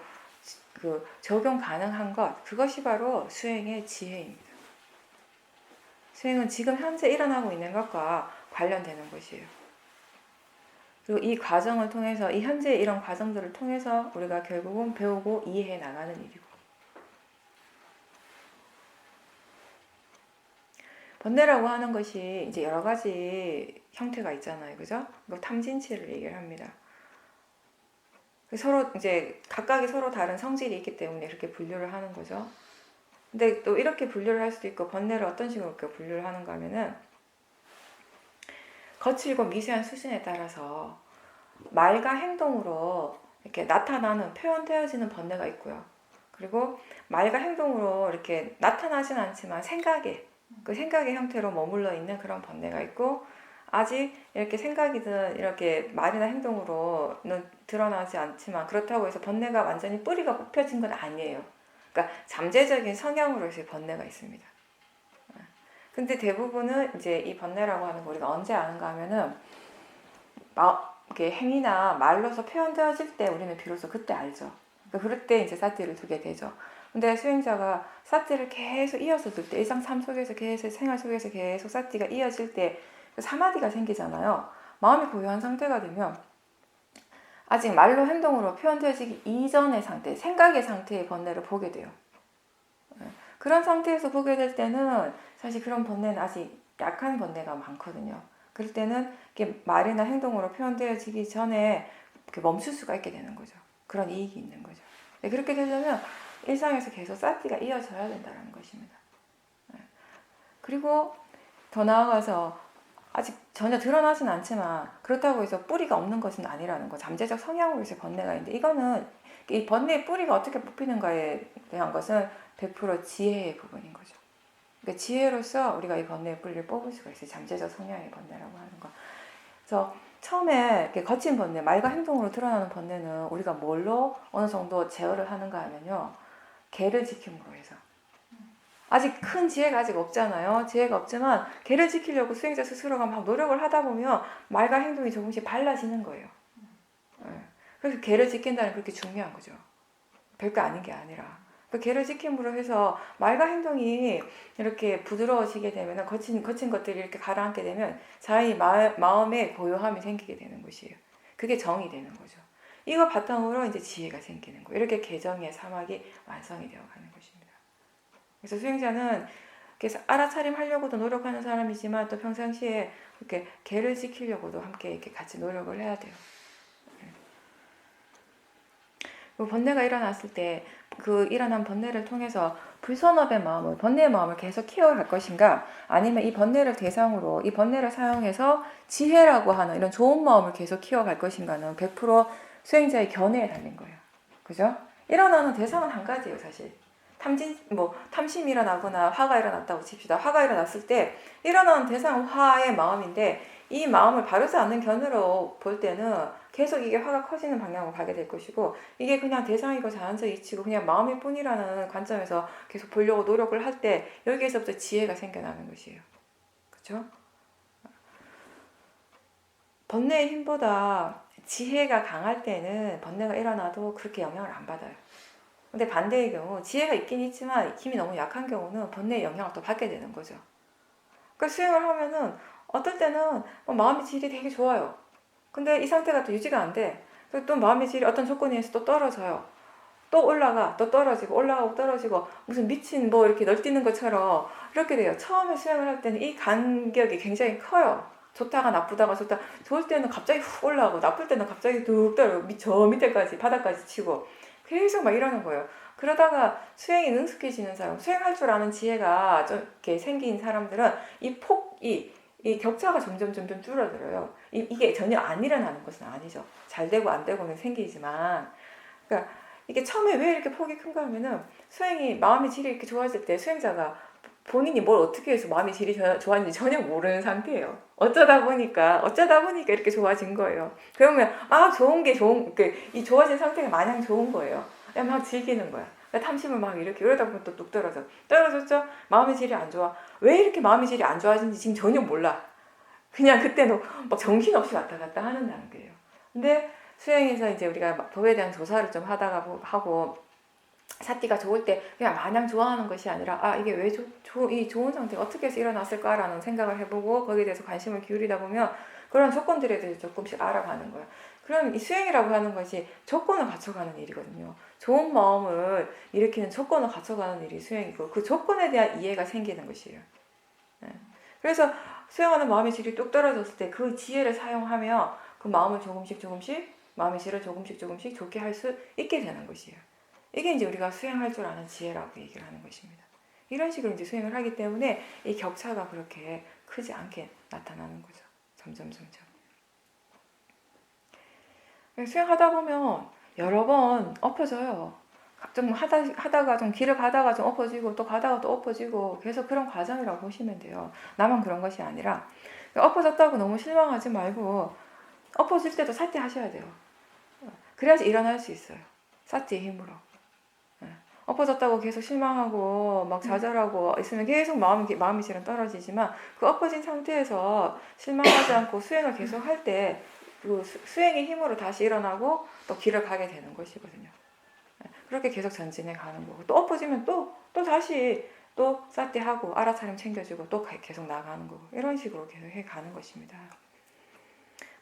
그 적용 가능한 것, 그것이 바로 수행의 지혜입니다. 수행은 지금 현재 일어나고 있는 것과 관련되는 것이에요. 그리고 이 과정을 통해서, 이 현재의 이런 과정들을 통해서 우리가 결국은 배우고 이해해 나가는 일이고, 번뇌라고 하는 것이 이제 여러 가지 형태가 있잖아요, 그죠? 탐진치를 얘기를 합니다. 서로 이제 각각이 서로 다른 성질이 있기 때문에 그렇게 분류를 하는 거죠. 근데 또 이렇게 분류를 할 수도 있고, 번뇌를 어떤 식으로 이렇게 분류를 하는가 하면은 거칠고 미세한 수준에 따라서 말과 행동으로 이렇게 나타나는, 표현되어지는 번뇌가 있고요. 그리고 말과 행동으로 이렇게 나타나진 않지만 그 생각의 형태로 머물러 있는 그런 번뇌가 있고, 아직 이렇게 생각이든 이렇게 말이나 행동으로는 드러나지 않지만 그렇다고 해서 번뇌가 완전히 뿌리가 뽑혀진 건 아니에요. 그러니까 잠재적인 성향으로서의 번뇌가 있습니다. 근데 대부분은 이제 이 번뇌라고 하는 거 우리가 언제 아는가 하면은 이렇게 행위나 말로서 표현되어질 때 우리는 비로소 그때 알죠. 그러니까 그럴 때 이제 사티를 두게 되죠. 근데 수행자가 사티를 계속 이어서 둘 때, 일상 삶 속에서 계속, 생활 속에서 계속 사티가 이어질 때 사마디가 생기잖아요. 마음이 고요한 상태가 되면 아직 말로 행동으로 표현되어지기 이전의 상태, 생각의 상태의 번뇌를 보게 돼요. 그런 상태에서 보게 될 때는 사실 그런 번뇌는 아직 약한 번뇌가 많거든요. 그럴 때는 이게 말이나 행동으로 표현되어지기 전에 이렇게 멈출 수가 있게 되는 거죠. 그런 이익이 있는 거죠. 네, 그렇게 되려면 일상에서 계속 사티가 이어져야 된다는 것입니다. 네. 그리고 더 나아가서 아직 전혀 드러나진 않지만 그렇다고 해서 뿌리가 없는 것은 아니라는 거. 잠재적 성향으로 해서 번뇌가 있는데 이거는 이 번뇌의 뿌리가 어떻게 뽑히는가에 대한 것은 100% 지혜의 부분인 거죠. 그러니까 지혜로서 우리가 이 번뇌의 뿌리를 뽑을 수가 있어요. 잠재적 성향의 번뇌라고 하는 거. 그래서 처음에 이렇게 거친 번뇌, 말과 행동으로 드러나는 번뇌는 우리가 뭘로 어느 정도 제어를 하는가 하면요. 계를 지킴으로 해서. 아직 큰 지혜가 아직 없잖아요. 지혜가 없지만 계를 지키려고 수행자 스스로가 막 노력을 하다 보면 말과 행동이 조금씩 달라지는 거예요. 그래서 계를 지킨다는 게 그렇게 중요한 거죠. 별거 아닌 게 아니라. 그 계를 지킴으로 해서 말과 행동이 이렇게 부드러워지게 되면 거친 것들이 이렇게 가라앉게 되면 자기 마음에 고요함이 생기게 되는 것이에요. 그게 정이 되는 거죠. 이거 바탕으로 이제 지혜가 생기는 거예요. 이렇게 개정의 사막이 완성이 되어가는 것입니다. 그래서 수행자는 이렇게 알아차림하려고도 노력하는 사람이지만 또 평상시에 이렇게 계를 지키려고도 함께 이렇게 같이 노력을 해야 돼요. 번뇌가 일어났을 때 그 일어난 번뇌를 통해서 불선업의 마음을, 번뇌의 마음을 계속 키워갈 것인가, 아니면 이 번뇌를 대상으로 이 번뇌를 사용해서 지혜라고 하는 이런 좋은 마음을 계속 키워갈 것인가는 100% 수행자의 견해에 달린 거예요. 그죠? 일어나는 대상은 한 가지예요, 사실. 탐심이 일어나거나 화가 일어났다고 칩시다. 화가 일어났을 때 일어나는 대상은 화의 마음인데 이 마음을 바르지 않는 견으로 볼 때는 계속 이게 화가 커지는 방향으로 가게 될 것이고, 이게 그냥 대상이고 자연적 이치고 그냥 마음일 뿐이라는 관점에서 계속 보려고 노력을 할 때 여기에서부터 지혜가 생겨나는 것이에요. 그렇죠? 번뇌의 힘보다 지혜가 강할 때는 번뇌가 일어나도 그렇게 영향을 안 받아요. 근데 반대의 경우 지혜가 있긴 있지만 힘이 너무 약한 경우는 번뇌의 영향을 또 받게 되는 거죠. 그러니까 수행을 하면은 어떨 때는 마음의 질이 되게 좋아요. 근데 이 상태가 또 유지가 안 돼. 그리고 또 마음의 질이 어떤 조건에 의해서 또 떨어져요. 또 올라가, 또 떨어지고, 올라가고 떨어지고, 무슨 미친 이렇게 널뛰는 것처럼 이렇게 돼요. 처음에 수행을 할 때는 이 간격이 굉장히 커요. 좋다가 나쁘다가 좋다. 좋을 때는 갑자기 훅 올라가고, 나쁠 때는 갑자기 뚝 떨어지고, 저 밑에까지, 바닥까지 치고, 계속 막 이러는 거예요. 그러다가 수행이 능숙해지는 사람, 수행할 줄 아는 지혜가 좀 이렇게 생긴 사람들은 이 격차가 점점 줄어들어요. 이게 전혀 안 일어나는 것은 아니죠. 잘 되고 안 되고는 생기지만, 그러니까 이게 처음에 왜 이렇게 폭이 큰가 하면은 수행이 마음의 질이 이렇게 좋아질 때 수행자가 본인이 뭘 어떻게 해서 마음의 질이 좋았는지 전혀 모르는 상태예요. 어쩌다 보니까 이렇게 좋아진 거예요. 그러면 이 좋아진 상태가 마냥 좋은 거예요. 그냥 막 즐기는 거야. 탐심을 막 이러다 보면 또 뚝 떨어졌죠? 마음의 질이 안 좋아. 왜 이렇게 마음의 질이 안 좋아지는지 지금 전혀 몰라. 그냥 그때는 막 정신없이 왔다 갔다 하는 단계예요. 근데 수행에서 이제 우리가 법에 대한 조사를 좀 하고 사띠가 좋을 때 그냥 마냥 좋아하는 것이 아니라 이게 왜 이 좋은 상태가 어떻게 해서 일어났을까라는 생각을 해보고 거기에 대해서 관심을 기울이다 보면 그런 조건들에 대해서 조금씩 알아가는 거예요. 그럼 이 수행이라고 하는 것이 조건을 갖춰가는 일이거든요. 좋은 마음을 일으키는 조건을 갖춰가는 일이 수행이고 그 조건에 대한 이해가 생기는 것이에요. 그래서 수행하는 마음의 질이 뚝 떨어졌을 때 그 지혜를 사용하며 그 마음을 마음의 질을 조금씩 좋게 할 수 있게 되는 것이에요. 이게 이제 우리가 수행할 줄 아는 지혜라고 얘기를 하는 것입니다. 이런 식으로 이제 수행을 하기 때문에 이 격차가 그렇게 크지 않게 나타나는 거죠. 점점. 수행하다 보면 여러 번 엎어져요. 좀 하다가 좀 길을 가다가 좀 엎어지고 또 가다가 또 엎어지고 계속 그런 과정이라고 보시면 돼요. 나만 그런 것이 아니라 엎어졌다고 너무 실망하지 말고 엎어질 때도 사티 하셔야 돼요. 그래야지 일어날 수 있어요. 사티의 힘으로. 엎어졌다고 계속 실망하고 막 좌절하고 있으면 계속 마음이 실은 떨어지지만 그 엎어진 상태에서 실망하지 않고 수행을 계속 할 때 그 수행의 힘으로 다시 일어나고 또 길을 가게 되는 것이거든요. 그렇게 계속 전진해 가는 거고 또 엎어지면 또 다시 또 사티하고 알아차림 챙겨주고 또 계속 나가는 거고 이런 식으로 계속 해 가는 것입니다.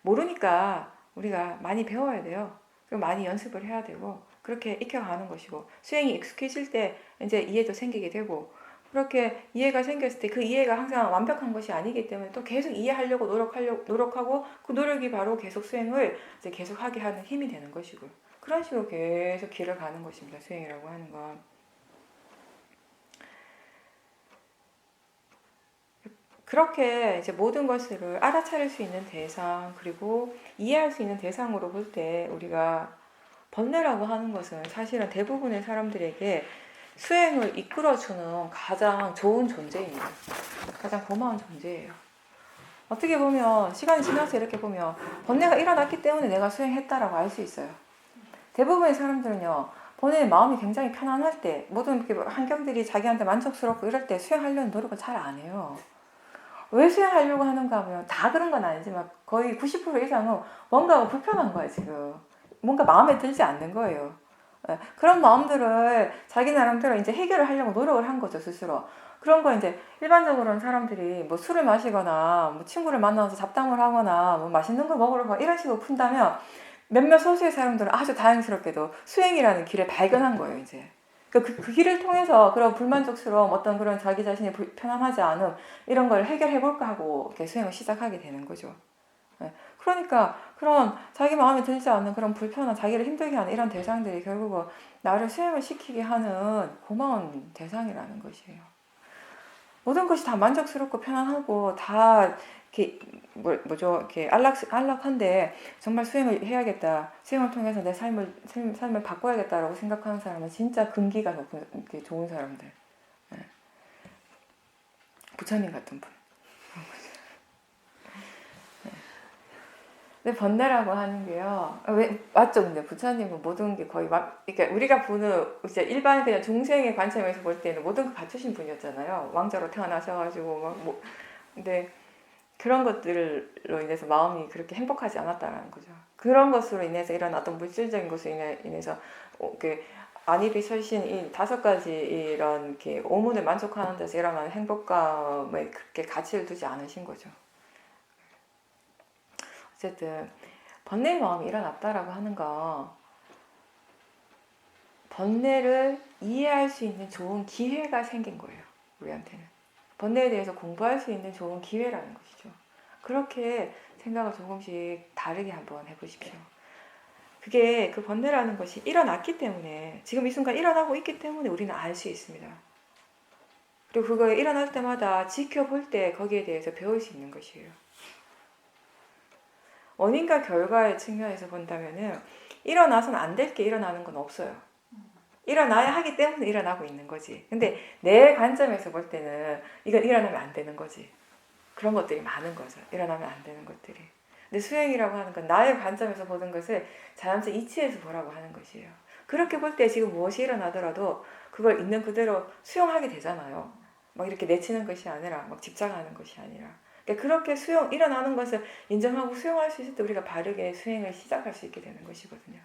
모르니까 우리가 많이 배워야 돼요. 그리고 많이 연습을 해야 되고 그렇게 익혀가는 것이고 수행이 익숙해질 때 이제 이해도 생기게 되고 그렇게 이해가 생겼을 때 그 이해가 항상 완벽한 것이 아니기 때문에 또 계속 이해하려고 노력하고 그 노력이 바로 계속 수행을 이제 계속 하게 하는 힘이 되는 것이고요. 그런 식으로 계속 길을 가는 것입니다. 수행이라고 하는 건. 그렇게 이제 모든 것을 알아차릴 수 있는 대상, 그리고 이해할 수 있는 대상으로 볼 때 우리가 번뇌라고 하는 것은 사실은 대부분의 사람들에게 수행을 이끌어주는 가장 좋은 존재입니다. 가장 고마운 존재예요. 어떻게 보면 시간이 지나서 이렇게 보면 번뇌가 일어났기 때문에 내가 수행했다라고 알 수 있어요. 대부분의 사람들은요, 본인의 마음이 굉장히 편안할 때, 모든 환경들이 자기한테 만족스럽고 이럴 때 수행하려는 노력을 잘 안 해요. 왜 수행하려고 하는가 하면 다 그런 건 아니지만 거의 90% 이상은 뭔가 불편한 거야, 지금. 뭔가 마음에 들지 않는 거예요. 그런 마음들을 자기 나름대로 이제 해결을 하려고 노력을 한 거죠, 스스로. 그런 거 이제 일반적으로는 사람들이 뭐 술을 마시거나 뭐 친구를 만나서 잡담을 하거나 뭐 맛있는 걸 먹으러 가 이런 식으로 푼다면 몇몇 소수의 사람들은 아주 다행스럽게도 수행이라는 길을 발견한 거예요, 이제. 그 길을 통해서 그런 불만족스러움, 어떤 그런 자기 자신이 편안하지 않음, 이런 걸 해결해볼까 하고 이렇게 수행을 시작하게 되는 거죠. 그러니까 그런 자기 마음에 들지 않는 그런 불편한, 자기를 힘들게 하는 이런 대상들이 결국은 나를 수행을 시키게 하는 고마운 대상이라는 것이에요. 모든 것이 다 만족스럽고 편안하고 다 이렇게 이렇게 안락한데 정말 수행을 해야겠다. 수행을 통해서 내 삶을 바꿔야겠다라고 생각하는 사람은 진짜 근기가 높은, 이렇게 좋은 사람들. 부처님 같은 분. 근데 번뇌라고 하는 게요. 맞죠? 근데 부처님은 모든 게 거의 그러니까 우리가 보는 이제 일반 그냥 중생의 관점에서 볼 때는 모든 걸 갖추신 분이었잖아요. 왕자로 태어나셔가지고 근데 그런 것들로 인해서 마음이 그렇게 행복하지 않았다라는 거죠. 그런 것으로 인해서 일어났던 물질적인 것으로 인해서 안입이 설신 이 5가지 이런 이렇게 오문을 만족하는 데서 일어나는 행복감에 그렇게 가치를 두지 않으신 거죠. 어쨌든 번뇌의 마음이 일어났다라고 하는 건 번뇌를 이해할 수 있는 좋은 기회가 생긴 거예요. 우리한테는. 번뇌에 대해서 공부할 수 있는 좋은 기회라는 것이죠. 그렇게 생각을 조금씩 다르게 한번 해보십시오. 그게 그 번뇌라는 것이 일어났기 때문에, 지금 이 순간 일어나고 있기 때문에 우리는 알 수 있습니다. 그리고 그거에 일어날 때마다 지켜볼 때 거기에 대해서 배울 수 있는 것이에요. 원인과 결과의 측면에서 본다면은 일어나서는 안 될 게 일어나는 건 없어요. 일어나야 하기 때문에 일어나고 있는 거지. 근데 내 관점에서 볼 때는 이건 일어나면 안 되는 거지. 그런 것들이 많은 거죠. 일어나면 안 되는 것들이. 근데 수행이라고 하는 건 나의 관점에서 보는 것을 자연적 이치에서 보라고 하는 것이에요. 그렇게 볼 때 지금 무엇이 일어나더라도 그걸 있는 그대로 수용하게 되잖아요. 막 이렇게 내치는 것이 아니라 막 집착하는 것이 아니라. 그러니까 그렇게 일어나는 것을 인정하고 수용할 수 있을 때 우리가 바르게 수행을 시작할 수 있게 되는 것이거든요.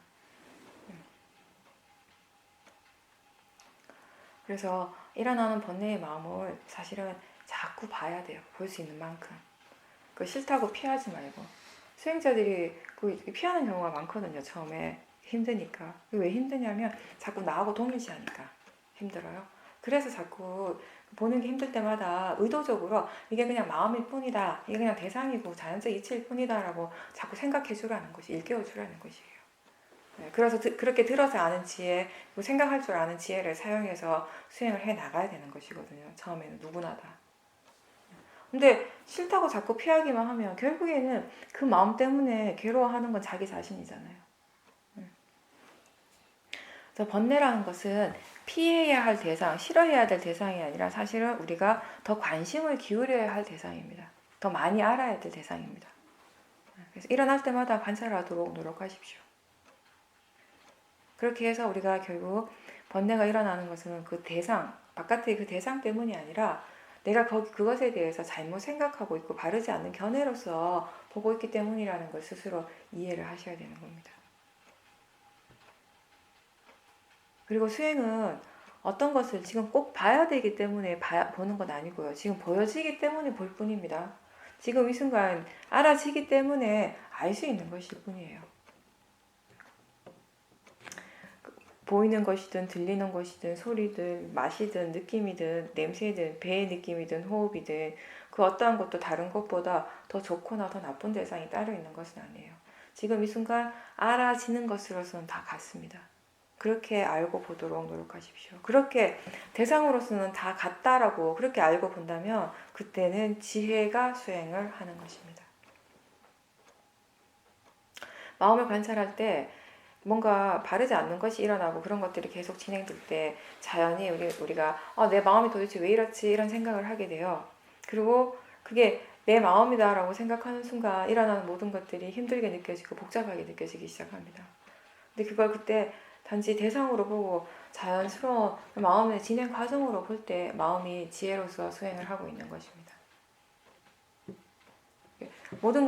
그래서 일어나는 번뇌의 마음을 사실은 자꾸 봐야 돼요. 볼 수 있는 만큼. 그 싫다고 피하지 말고. 수행자들이 피하는 경우가 많거든요. 처음에 힘드니까. 왜 힘드냐면 자꾸 나하고 동일시하니까 힘들어요. 그래서 자꾸 보는 게 힘들 때마다 의도적으로 이게 그냥 마음일 뿐이다, 이게 그냥 대상이고 자연적 이치일 뿐이다 라고 자꾸 생각해 주라는 것이, 일깨워 주라는 것이에요. 그래서 그렇게 들어서 아는 지혜, 생각할 줄 아는 지혜를 사용해서 수행을 해 나가야 되는 것이거든요. 처음에는 누구나 다. 근데 싫다고 자꾸 피하기만 하면 결국에는 그 마음 때문에 괴로워하는 건 자기 자신이잖아요. 그래서 번뇌라는 것은 피해야 할 대상, 싫어해야 될 대상이 아니라 사실은 우리가 더 관심을 기울여야 할 대상입니다. 더 많이 알아야 될 대상입니다. 그래서 일어날 때마다 관찰하도록 노력하십시오. 그렇게 해서 우리가 결국 번뇌가 일어나는 것은 그 대상, 바깥의 그 대상 때문이 아니라 내가 그것에 대해서 잘못 생각하고 있고 바르지 않는 견해로서 보고 있기 때문이라는 걸 스스로 이해를 하셔야 되는 겁니다. 그리고 수행은 어떤 것을 지금 꼭 봐야 되기 때문에 보는 건 아니고요. 지금 보여지기 때문에 볼 뿐입니다. 지금 이 순간 알아지기 때문에 알 수 있는 것일 뿐이에요. 보이는 것이든 들리는 것이든 소리든 맛이든 느낌이든 냄새든 배의 느낌이든 호흡이든 그 어떠한 것도 다른 것보다 더 좋거나 더 나쁜 대상이 따로 있는 것은 아니에요. 지금 이 순간 알아지는 것으로서는 다 같습니다. 그렇게 알고 보도록 노력하십시오. 그렇게 대상으로서는 다 같다라고 그렇게 알고 본다면 그때는 지혜가 수행을 하는 것입니다. 마음을 관찰할 때 뭔가 바르지 않는 것이 일어나고 그런 것들이 계속 진행될 때 자연히 우리가 내 마음이 도대체 왜 이렇지 이런 생각을 하게 돼요. 그리고 그게 내 마음이다라고 생각하는 순간 일어나는 모든 것들이 힘들게 느껴지고 복잡하게 느껴지기 시작합니다. 근데 그걸 그때 단지 대상으로 보고 자연스러운 마음의 진행 과정으로 볼 때 마음이 지혜로서 수행을 하고 있는 것입니다.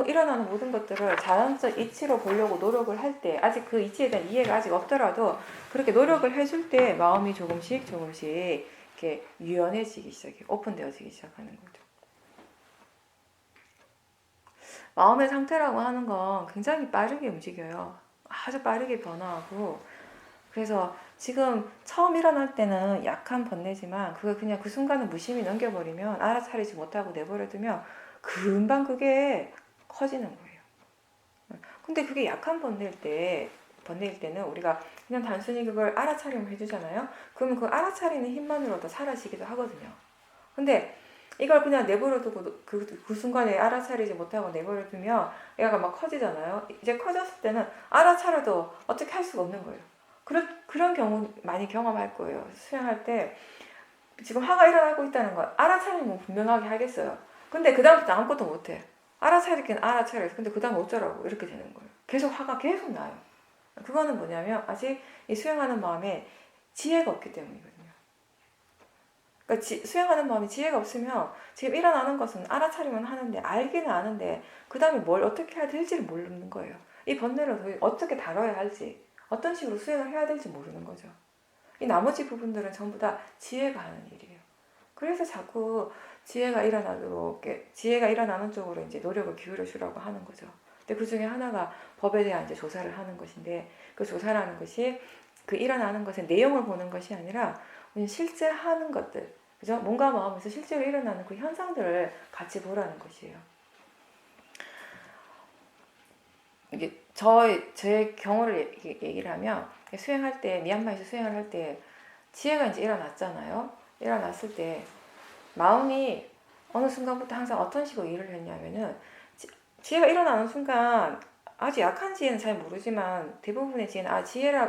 일어나는 모든 것들을 자연적 이치로 보려고 노력을 할 때 아직 그 이치에 대한 이해가 아직 없더라도 그렇게 노력을 해줄 때 마음이 조금씩 이렇게 유연해지기 시작해요. 오픈되어지기 시작하는 거죠. 마음의 상태라고 하는 건 굉장히 빠르게 움직여요. 아주 빠르게 변화하고 그래서 지금 처음 일어날 때는 약한 번뇌지만 그걸 그냥 그 순간은 무심히 넘겨버리면 알아차리지 못하고 내버려두면 금방 그게 커지는 거예요. 근데 그게 약한 번뇌일 때는 우리가 그냥 단순히 그걸 알아차리면 해주잖아요. 그러면 그 알아차리는 힘만으로도 사라지기도 하거든요. 근데 이걸 그냥 내버려두고 그 순간에 알아차리지 못하고 내버려두면 얘가 막 커지잖아요. 이제 커졌을 때는 알아차려도 어떻게 할 수가 없는 거예요. 그런 경우 많이 경험할 거예요. 수행할 때 지금 화가 일어나고 있다는 걸 알아차리면 분명하게 하겠어요. 근데 그 다음부터 아무것도 못해. 알아차리긴 알아차려서 근데 그 다음 어쩌라고 이렇게 되는 거예요. 계속 화가 계속 나요. 그거는 뭐냐면 아직 이 수행하는 마음에 지혜가 없기 때문이거든요. 그러니까 수행하는 마음에 지혜가 없으면 지금 일어나는 것은 알아차리면 하는데 알기는 아는데 그 다음에 뭘 어떻게 해야 될지를 모르는 거예요. 이 번뇌를 어떻게 다뤄야 할지 어떤 식으로 수행을 해야 될지 모르는 거죠. 이 나머지 부분들은 전부 다 지혜가 하는 일이에요. 그래서 자꾸 지혜가 일어나는 쪽으로 이제 노력을 기울여 주라고 하는 거죠. 근데 그 중에 하나가 법에 대한 이제 조사를 하는 것인데 그 조사라는 것이 그 일어나는 것의 내용을 보는 것이 아니라 실제 하는 것들, 그죠? 몸과 마음에서 실제로 일어나는 그 현상들을 같이 보라는 것이에요. 이게 제 경우를 얘기를 하면 미얀마에서 수행을 할 때 지혜가 이제 일어났잖아요. 일어났을 때 마음이 어느 순간부터 항상 어떤 식으로 일을 했냐면은 지혜가 일어나는 순간 아주 약한 지혜는 잘 모르지만 대부분의 지혜는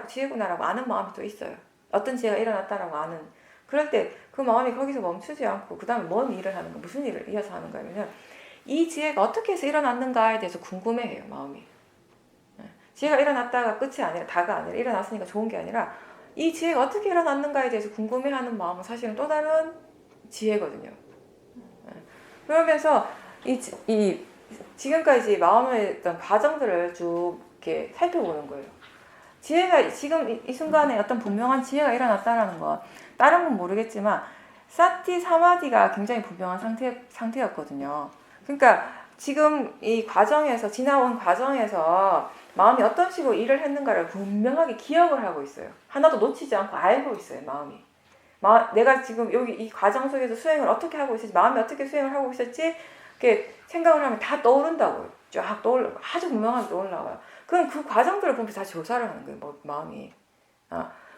지혜구나라고 아는 마음이 또 있어요. 어떤 지혜가 일어났다라고 아는. 그럴 때 그 마음이 거기서 멈추지 않고 그 다음에 뭔 일을 하는 거, 무슨 일을 이어서 하는 거냐면은 이 지혜가 어떻게 해서 일어났는가에 대해서 궁금해해요, 마음이. 지혜가 일어났다가 끝이 아니라 다가 아니라 일어났으니까 좋은 게 아니라 이 지혜가 어떻게 일어났는가에 대해서 궁금해하는 마음은 사실은 또 다른 지혜거든요. 그러면서 지금까지 마음의 어떤 과정들을 쭉 이렇게 살펴보는 거예요. 지혜가 지금 이 순간에 어떤 분명한 지혜가 일어났다라는 건 다른 건 모르겠지만 사티 사마디가 굉장히 분명한 상태였거든요. 그러니까 지금 이 과정에서 지나온 과정에서 마음이 어떤 식으로 일을 했는가를 분명하게 기억을 하고 있어요. 하나도 놓치지 않고 알고 있어요, 마음이. 내가 지금 여기 이 과정 속에서 수행을 어떻게 하고 있었지, 마음이 어떻게 수행을 하고 있었지, 이렇게 생각을 하면 다 떠오른다고요. 쫙 아주 분명하게 떠올라와요. 그럼 그 과정들을 보면서 다 조사를 하는 거예요, 마음이.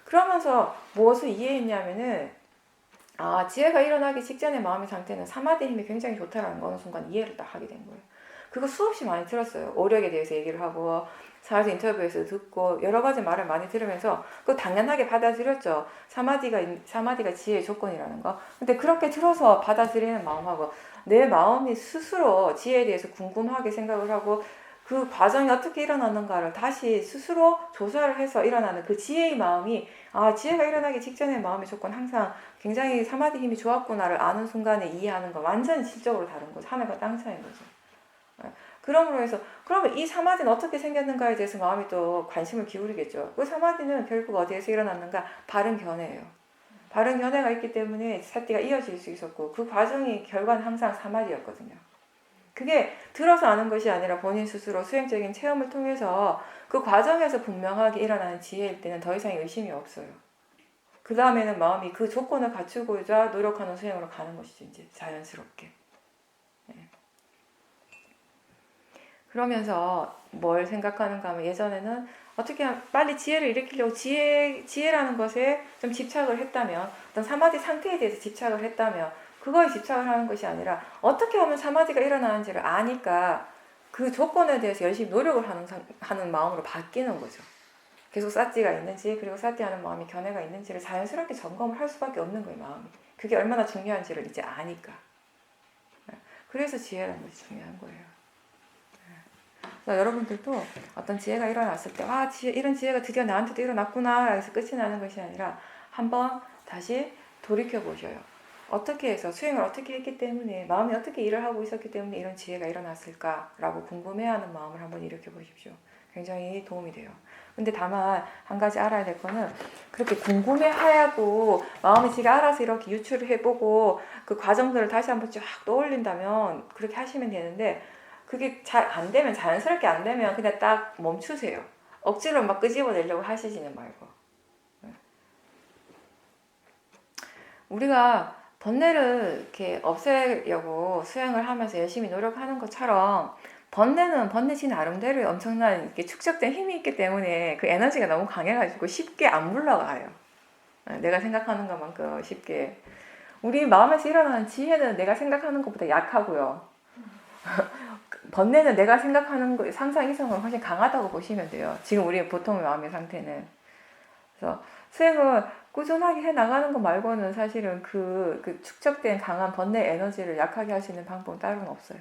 그러면서 무엇을 이해했냐면은, 지혜가 일어나기 직전의 마음의 상태는 사마디 힘이 굉장히 좋다라는 거 어느 순간 이해를 딱 하게 된 거예요. 그거 수없이 많이 들었어요. 오력에 대해서 얘기를 하고, 사회에서 인터뷰에서 듣고, 여러 가지 말을 많이 들으면서, 그거 당연하게 받아들였죠. 사마디가 지혜의 조건이라는 거. 근데 그렇게 들어서 받아들이는 마음하고, 내 마음이 스스로 지혜에 대해서 궁금하게 생각을 하고, 그 과정이 어떻게 일어났는가를 다시 스스로 조사를 해서 일어나는 그 지혜의 마음이, 지혜가 일어나기 직전의 마음의 조건 항상 굉장히 사마디 힘이 좋았구나를 아는 순간에 이해하는 건 완전히 질적으로 다른 거죠. 하늘과 땅 차이인 거죠. 그러므로 해서 그러면 이 사마디는 어떻게 생겼는가에 대해서 마음이 또 관심을 기울이겠죠. 그 사마디는 결국 어디에서 일어났는가? 바른 견해예요. 바른 견해가 있기 때문에 사티가 이어질 수 있었고 그 과정이 결과는 항상 사마디였거든요. 그게 들어서 아는 것이 아니라 본인 스스로 수행적인 체험을 통해서 그 과정에서 분명하게 일어나는 지혜일 때는 더 이상 의심이 없어요. 그 다음에는 마음이 그 조건을 갖추고자 노력하는 수행으로 가는 것이죠. 이제 자연스럽게. 네. 그러면서 뭘 생각하는가 하면 예전에는 어떻게 빨리 지혜를 일으키려고 지혜라는 것에 좀 집착을 했다면 어떤 사마디 상태에 대해서 집착을 했다면 그거에 집착을 하는 것이 아니라 어떻게 하면 사마디가 일어나는지를 아니까 그 조건에 대해서 열심히 노력을 하는 마음으로 바뀌는 거죠. 계속 사티가 있는지 그리고 사티하는 마음이 견해가 있는지를 자연스럽게 점검을 할 수밖에 없는 거예요. 마음이. 그게 얼마나 중요한지를 이제 아니까. 그래서 지혜라는 것이 중요한 거예요. 그래서 여러분들도 어떤 지혜가 일어났을 때 이런 지혜가 드디어 나한테도 일어났구나 해서 끝이 나는 것이 아니라 한번 다시 돌이켜 보셔요. 어떻게 해서 수행을 어떻게 했기 때문에 마음이 어떻게 일을 하고 있었기 때문에 이런 지혜가 일어났을까라고 궁금해하는 마음을 한번 일으켜 보십시오. 굉장히 도움이 돼요. 근데 다만 한 가지 알아야 될 거는 그렇게 궁금해하고 마음이 지가 알아서 이렇게 유추를 해보고 그 과정들을 다시 한번 쫙 떠올린다면 그렇게 하시면 되는데 그게 잘 안 되면 자연스럽게 안 되면 그냥 딱 멈추세요. 억지로 막 끄집어내려고 하시지는 말고. 우리가 번뇌를 이렇게 없애려고 수행을 하면서 열심히 노력하는 것처럼 번뇌는 번뇌지 나름대로 엄청난 이렇게 축적된 힘이 있기 때문에 그 에너지가 너무 강해가지고 쉽게 안 물러가요. 내가 생각하는 것만큼 쉽게. 우리 마음에서 일어나는 지혜는 내가 생각하는 것보다 약하고요. 번뇌는 내가 생각하는 거, 상상 이상으로 훨씬 강하다고 보시면 돼요. 지금 우리의 보통의 마음의 상태는. 그래서 수행을 꾸준하게 해 나가는 것 말고는 사실은 그 축적된 강한 번뇌 에너지를 약하게 할 수 있는 방법은 따로는 없어요.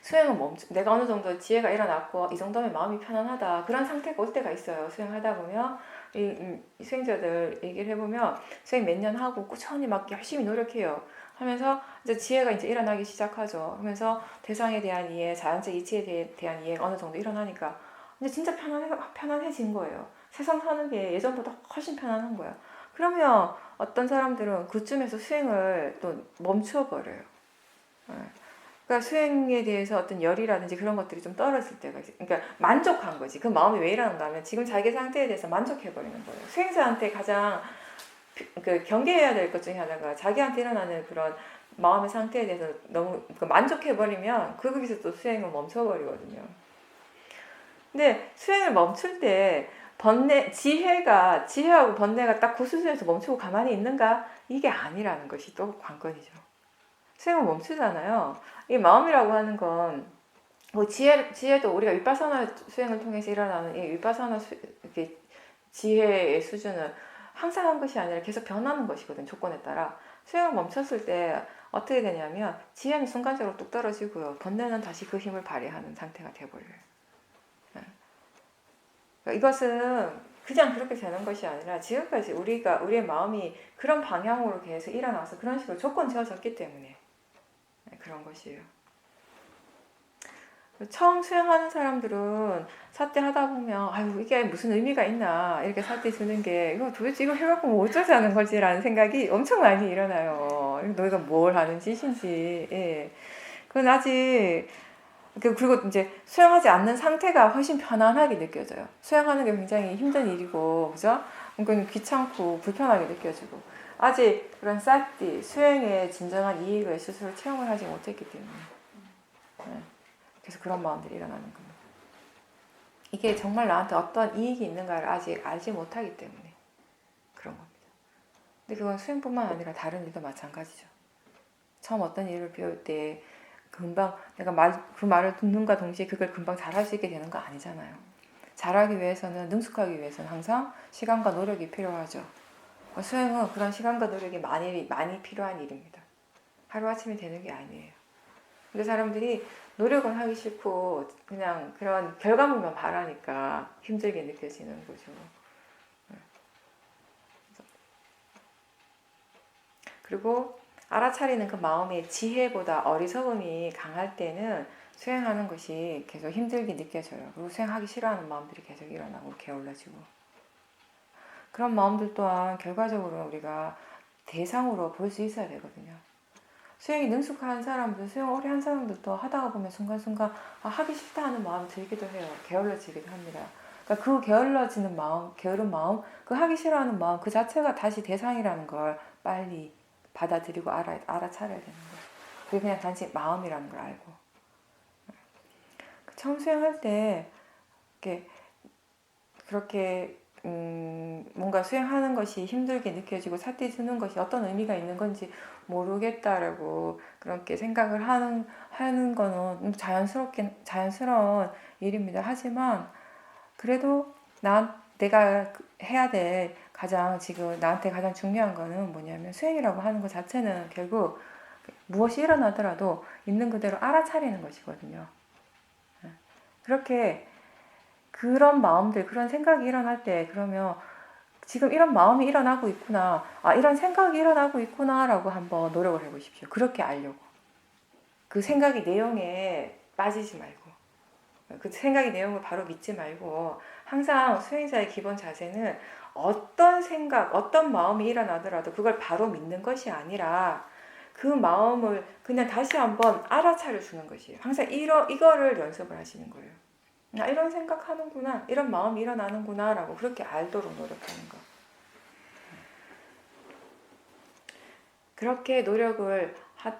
수행은 내가 어느 정도 지혜가 일어났고 이 정도면 마음이 편안하다 그런 상태가 올 때가 있어요. 수행하다 보면 이 수행자들 얘기를 해보면 수행 몇 년 하고 꾸준히 막 열심히 노력해요. 하면서 이제 지혜가 이제 일어나기 시작하죠. 하면서 대상에 대한 이해, 자연적 이치에 대한 이해가 어느 정도 일어나니까 이제 진짜 편안해진 거예요. 세상 사는 게 예전보다 훨씬 편안한 거야. 그러면 어떤 사람들은 그쯤에서 수행을 또 멈춰버려요. 그러니까 수행에 대해서 어떤 열이라든지 그런 것들이 좀 떨어질 때가 있어요. 그러니까 만족한 거지. 그 마음이 왜 이러는가 하면 지금 자기 상태에 대해서 만족해버리는 거예요. 수행자한테 가장 경계해야 될 것 중에 하나가 자기한테 일어나는 그런 마음의 상태에 대해서 너무 만족해버리면 거기서 또 수행을 멈춰버리거든요. 근데 수행을 멈출 때 지혜하고 번뇌가 딱 그 수준에서 멈추고 가만히 있는가? 이게 아니라는 것이 또 관건이죠. 수행을 멈추잖아요. 이 마음이라고 하는 건 뭐 지혜도 우리가 위파사나 수행을 통해서 일어나는 이 위파사나 이렇게 지혜의 수준은 항상 한 것이 아니라 계속 변하는 것이거든. 조건에 따라. 수행을 멈췄을 때 어떻게 되냐면 지혜는 순간적으로 뚝 떨어지고요. 번뇌는 다시 그 힘을 발휘하는 상태가 되어버려요. 그러니까 이것은 그냥 그렇게 되는 것이 아니라 지금까지 우리의 마음이 그런 방향으로 계속 일어나서 그런 식으로 조건 지어졌기 때문에 그런 것이에요. 처음 수행하는 사람들은 사티 하다 보면 아유 이게 무슨 의미가 있나 이렇게 사티 드는 게 이거 도대체 이거 해갖고 뭐 어쩌자는 거지라는 생각이 엄청 많이 일어나요. 너희가 뭘 하는 짓인지. 예. 그건 아직 그리고 이제 수행하지 않는 상태가 훨씬 편안하게 느껴져요. 수행하는 게 굉장히 힘든 일이고 그죠? 그러니까 귀찮고 불편하게 느껴지고 아직 그런 사티 수행의 진정한 이익을 스스로 체험을 하지 못했기 때문에. 네. 그래서 그런 마음들이 일어나는 겁니다. 이게 정말 나한테 어떤 이익이 있는가를 아직 알지 못하기 때문에 그런 겁니다. 근데 그건 수행뿐만 아니라 다른 일도 마찬가지죠. 처음 어떤 일을 배울 때 금방 내가 그 말을 듣는가 동시에 그걸 금방 잘할 수 있게 되는 거 아니잖아요. 잘하기 위해서는 능숙하기 위해서는 항상 시간과 노력이 필요하죠. 수행은 그런 시간과 노력이 많이 필요한 일입니다. 하루아침에 되는 게 아니에요. 근데 사람들이 노력은 하기 싫고 그냥 그런 결과물만 바라니까 힘들게 느껴지는 거죠. 그리고 알아차리는 그 마음의 지혜보다 어리석음이 강할 때는 수행하는 것이 계속 힘들게 느껴져요. 그리고 수행하기 싫어하는 마음들이 계속 일어나고 게을러지고 그런 마음들 또한 결과적으로 우리가 대상으로 볼 수 있어야 되거든요. 수행이 능숙한 사람들, 수영 오래 한 사람들도 하다가 보면 순간순간 하기 싫다 하는 마음이 들기도 해요. 게을러지기도 합니다. 그러니까 그 게을러지는 마음, 게으른 마음, 그 하기 싫어하는 마음 그 자체가 다시 대상이라는 걸 빨리 받아들이고 알아차려야 되는 거예요. 그게 그냥 단지 마음이라는 걸 알고. 처음 수행할 때 이렇게 그렇게 뭔가 수행하는 것이 힘들게 느껴지고 사띠 드는 것이 어떤 의미가 있는 건지 모르겠다라고 그렇게 생각을 하는 거는 자연스러운 일입니다. 하지만 그래도 내가 해야 될 지금 나한테 가장 중요한 거는 뭐냐면 수행이라고 하는 것 자체는 결국 무엇이 일어나더라도 있는 그대로 알아차리는 것이거든요. 그렇게 그런 마음들, 그런 생각이 일어날 때 그러면 지금 이런 마음이 일어나고 있구나, 이런 생각이 일어나고 있구나라고 한번 노력을 해보십시오. 그렇게 알려고. 그 생각의 내용에 빠지지 말고, 그 생각의 내용을 바로 믿지 말고, 항상 수행자의 기본 자세는 어떤 생각, 어떤 마음이 일어나더라도 그걸 바로 믿는 것이 아니라 그 마음을 그냥 다시 한번 알아차려 주는 것이에요. 항상 이거를 연습을 하시는 거예요. 이런 생각하는구나, 이런 마음이 일어나는구나 라고 그렇게 알도록 노력하는 거. 그렇게 노력을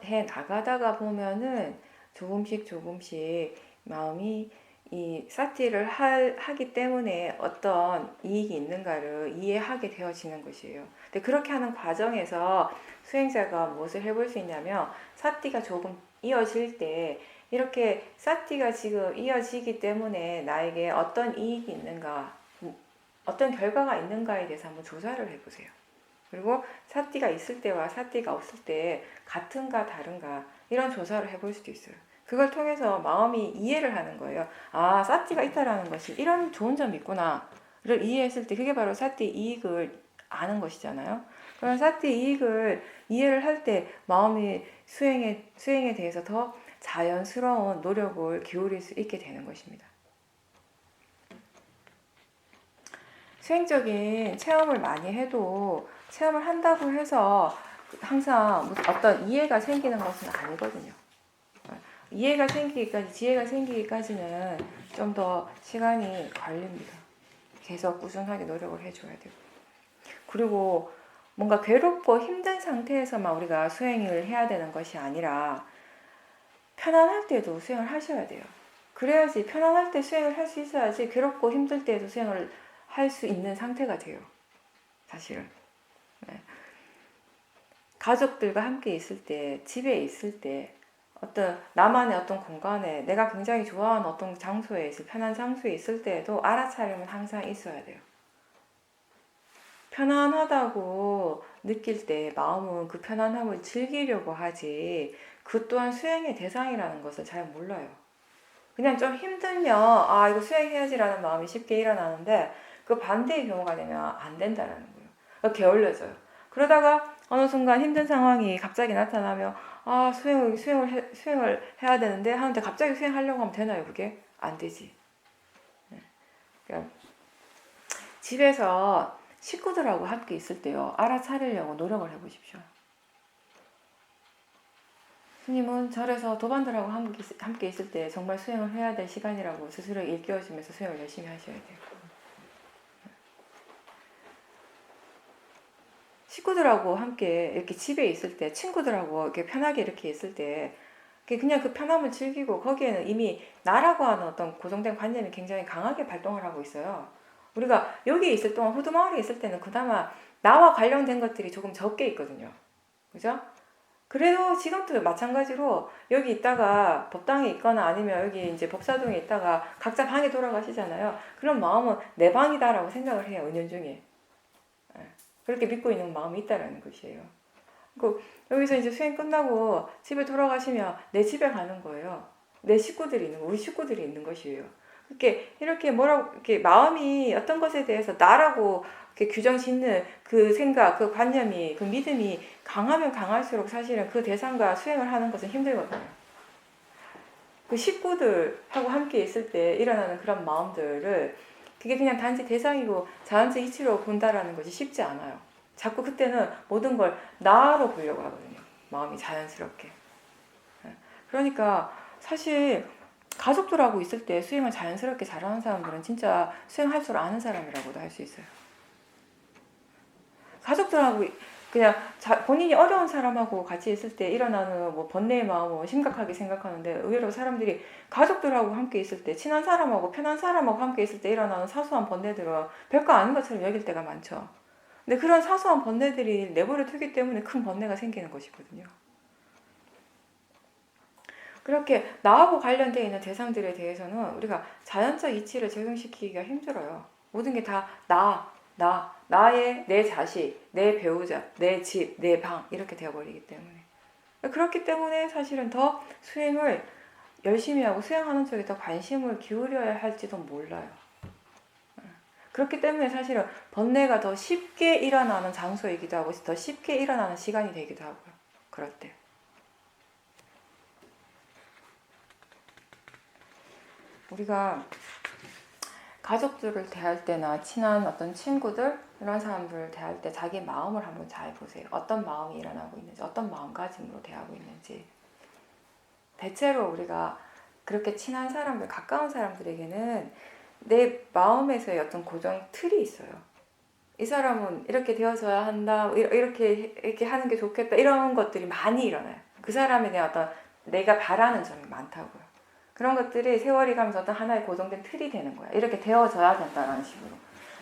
해 나가다가 보면은 조금씩 마음이 이 사티를 하기 때문에 어떤 이익이 있는가를 이해하게 되어지는 것이에요. 근데 그렇게 하는 과정에서 수행자가 무엇을 해볼 수 있냐면 사티가 조금 이어질 때 이렇게 사티가 지금 이어지기 때문에 나에게 어떤 이익이 있는가, 어떤 결과가 있는가에 대해서 한번 조사를 해보세요. 그리고 사띠가 있을 때와 사띠가 없을 때 같은가 다른가 이런 조사를 해볼 수도 있어요. 그걸 통해서 마음이 이해를 하는 거예요. 사띠가 있다라는 것이 이런 좋은 점이 있구나를 이해했을 때 그게 바로 사띠 이익을 아는 것이잖아요. 그런 사띠 이익을 이해를 할 때 마음이 수행에 대해서 더 자연스러운 노력을 기울일 수 있게 되는 것입니다. 수행적인 체험을 많이 해도 체험을 한다고 해서 항상 어떤 이해가 생기는 것은 아니거든요. 이해가 생기기까지, 지혜가 생기기까지는 좀 더 시간이 걸립니다. 계속 꾸준하게 노력을 해줘야 되고. 그리고 뭔가 괴롭고 힘든 상태에서만 우리가 수행을 해야 되는 것이 아니라 편안할 때도 수행을 하셔야 돼요. 그래야지 편안할 때 수행을 할 수 있어야지 괴롭고 힘들 때도 수행을 할 수 있는 상태가 돼요. 사실은. 네. 가족들과 함께 있을 때, 집에 있을 때, 어떤 나만의 어떤 공간에 내가 굉장히 좋아하는 어떤 장소에 편한 장소에 있을 때에도 알아차림은 항상 있어야 돼요. 편안하다고 느낄 때 마음은 그 편안함을 즐기려고 하지 그 또한 수행의 대상이라는 것을 잘 몰라요. 그냥 좀 힘들면 이거 수행해야지라는 마음이 쉽게 일어나는데 그 반대의 경우가 되면 안 된다라는 거예요. 게을러져요. 그러다가 어느 순간 힘든 상황이 갑자기 나타나면 수행을 해야 되는데 하는데 갑자기 수행하려고 하면 되나요? 그게? 안 되지. 그러니까 집에서 식구들하고 함께 있을 때요. 알아차리려고 노력을 해보십시오. 스님은 절에서 도반들하고 함께 있을 때 정말 수행을 해야 될 시간이라고 스스로 일깨워주면서 수행을 열심히 하셔야 돼요. 식구들하고 함께 이렇게 집에 있을 때, 친구들하고 이렇게 편하게 이렇게 있을 때, 그냥 그 편함을 즐기고 거기에는 이미 나라고 하는 어떤 고정된 관념이 굉장히 강하게 발동을 하고 있어요. 우리가 여기 있을 동안 호두마을에 있을 때는 그나마 나와 관련된 것들이 조금 적게 있거든요. 그죠? 그래도 지금도 마찬가지로 여기 있다가 법당에 있거나 아니면 여기 이제 법사동에 있다가 각자 방에 돌아가시잖아요. 그런 마음은 내 방이다라고 생각을 해요. 은연중에. 그렇게 믿고 있는 마음이 있다라는 것이에요. 여기서 이제 수행 끝나고 집에 돌아가시면 내 집에 가는 거예요. 내 식구들이 있는 거, 우리 식구들이 있는 것이에요. 이렇게 마음이 어떤 것에 대해서 나라고 이렇게 규정 짓는 그 생각, 그 관념이, 그 믿음이 강하면 강할수록 사실은 그 대상과 수행을 하는 것은 힘들거든요. 그 식구들하고 함께 있을 때 일어나는 그런 마음들을 그게 그냥 단지 대상이고 자연적 이치로 본다라는 것이 쉽지 않아요. 자꾸 그때는 모든 걸 나로 보려고 하거든요. 마음이 자연스럽게. 그러니까 사실 가족들하고 있을 때 수행을 자연스럽게 잘하는 사람들은 진짜 수행할 줄 아는 사람이라고도 할 수 있어요. 가족들하고 그냥 본인이 어려운 사람하고 같이 있을 때 일어나는 뭐 번뇌의 마음을 심각하게 생각하는데, 의외로 사람들이 가족들하고 함께 있을 때, 친한 사람하고 편한 사람하고 함께 있을 때 일어나는 사소한 번뇌들은 별거 아닌 것처럼 여길 때가 많죠. 근데 그런 사소한 번뇌들이 내버려 두기 때문에 큰 번뇌가 생기는 것이거든요. 그렇게 나하고 관련되어 있는 대상들에 대해서는 우리가 자연적 이치를 적용시키기가 힘들어요. 모든 게 다 나의 내 자식, 내 배우자, 내 집, 내 방 이렇게 되어버리기 때문에, 그렇기 때문에 사실은 더 수행을 열심히 하고 수행하는 쪽에 더 관심을 기울여야 할지도 몰라요. 그렇기 때문에 사실은 번뇌가 더 쉽게 일어나는 장소이기도 하고 더 쉽게 일어나는 시간이 되기도 하고요. 그럴 때 우리가 가족들을 대할 때나 친한 어떤 친구들, 이런 사람들을 대할 때 자기 마음을 한번 잘 보세요. 어떤 마음이 일어나고 있는지, 어떤 마음가짐으로 대하고 있는지. 대체로 우리가 그렇게 친한 사람들, 가까운 사람들에게는 내 마음에서의 어떤 고정 틀이 있어요. 이 사람은 이렇게 되어져야 한다, 이렇게 하는 게 좋겠다, 이런 것들이 많이 일어나요. 그 사람에 대한 어떤 내가 바라는 점이 많다고요. 그런 것들이 세월이 가면서 어떤 하나의 고정된 틀이 되는 거야. 이렇게 되어져야 된다는 식으로.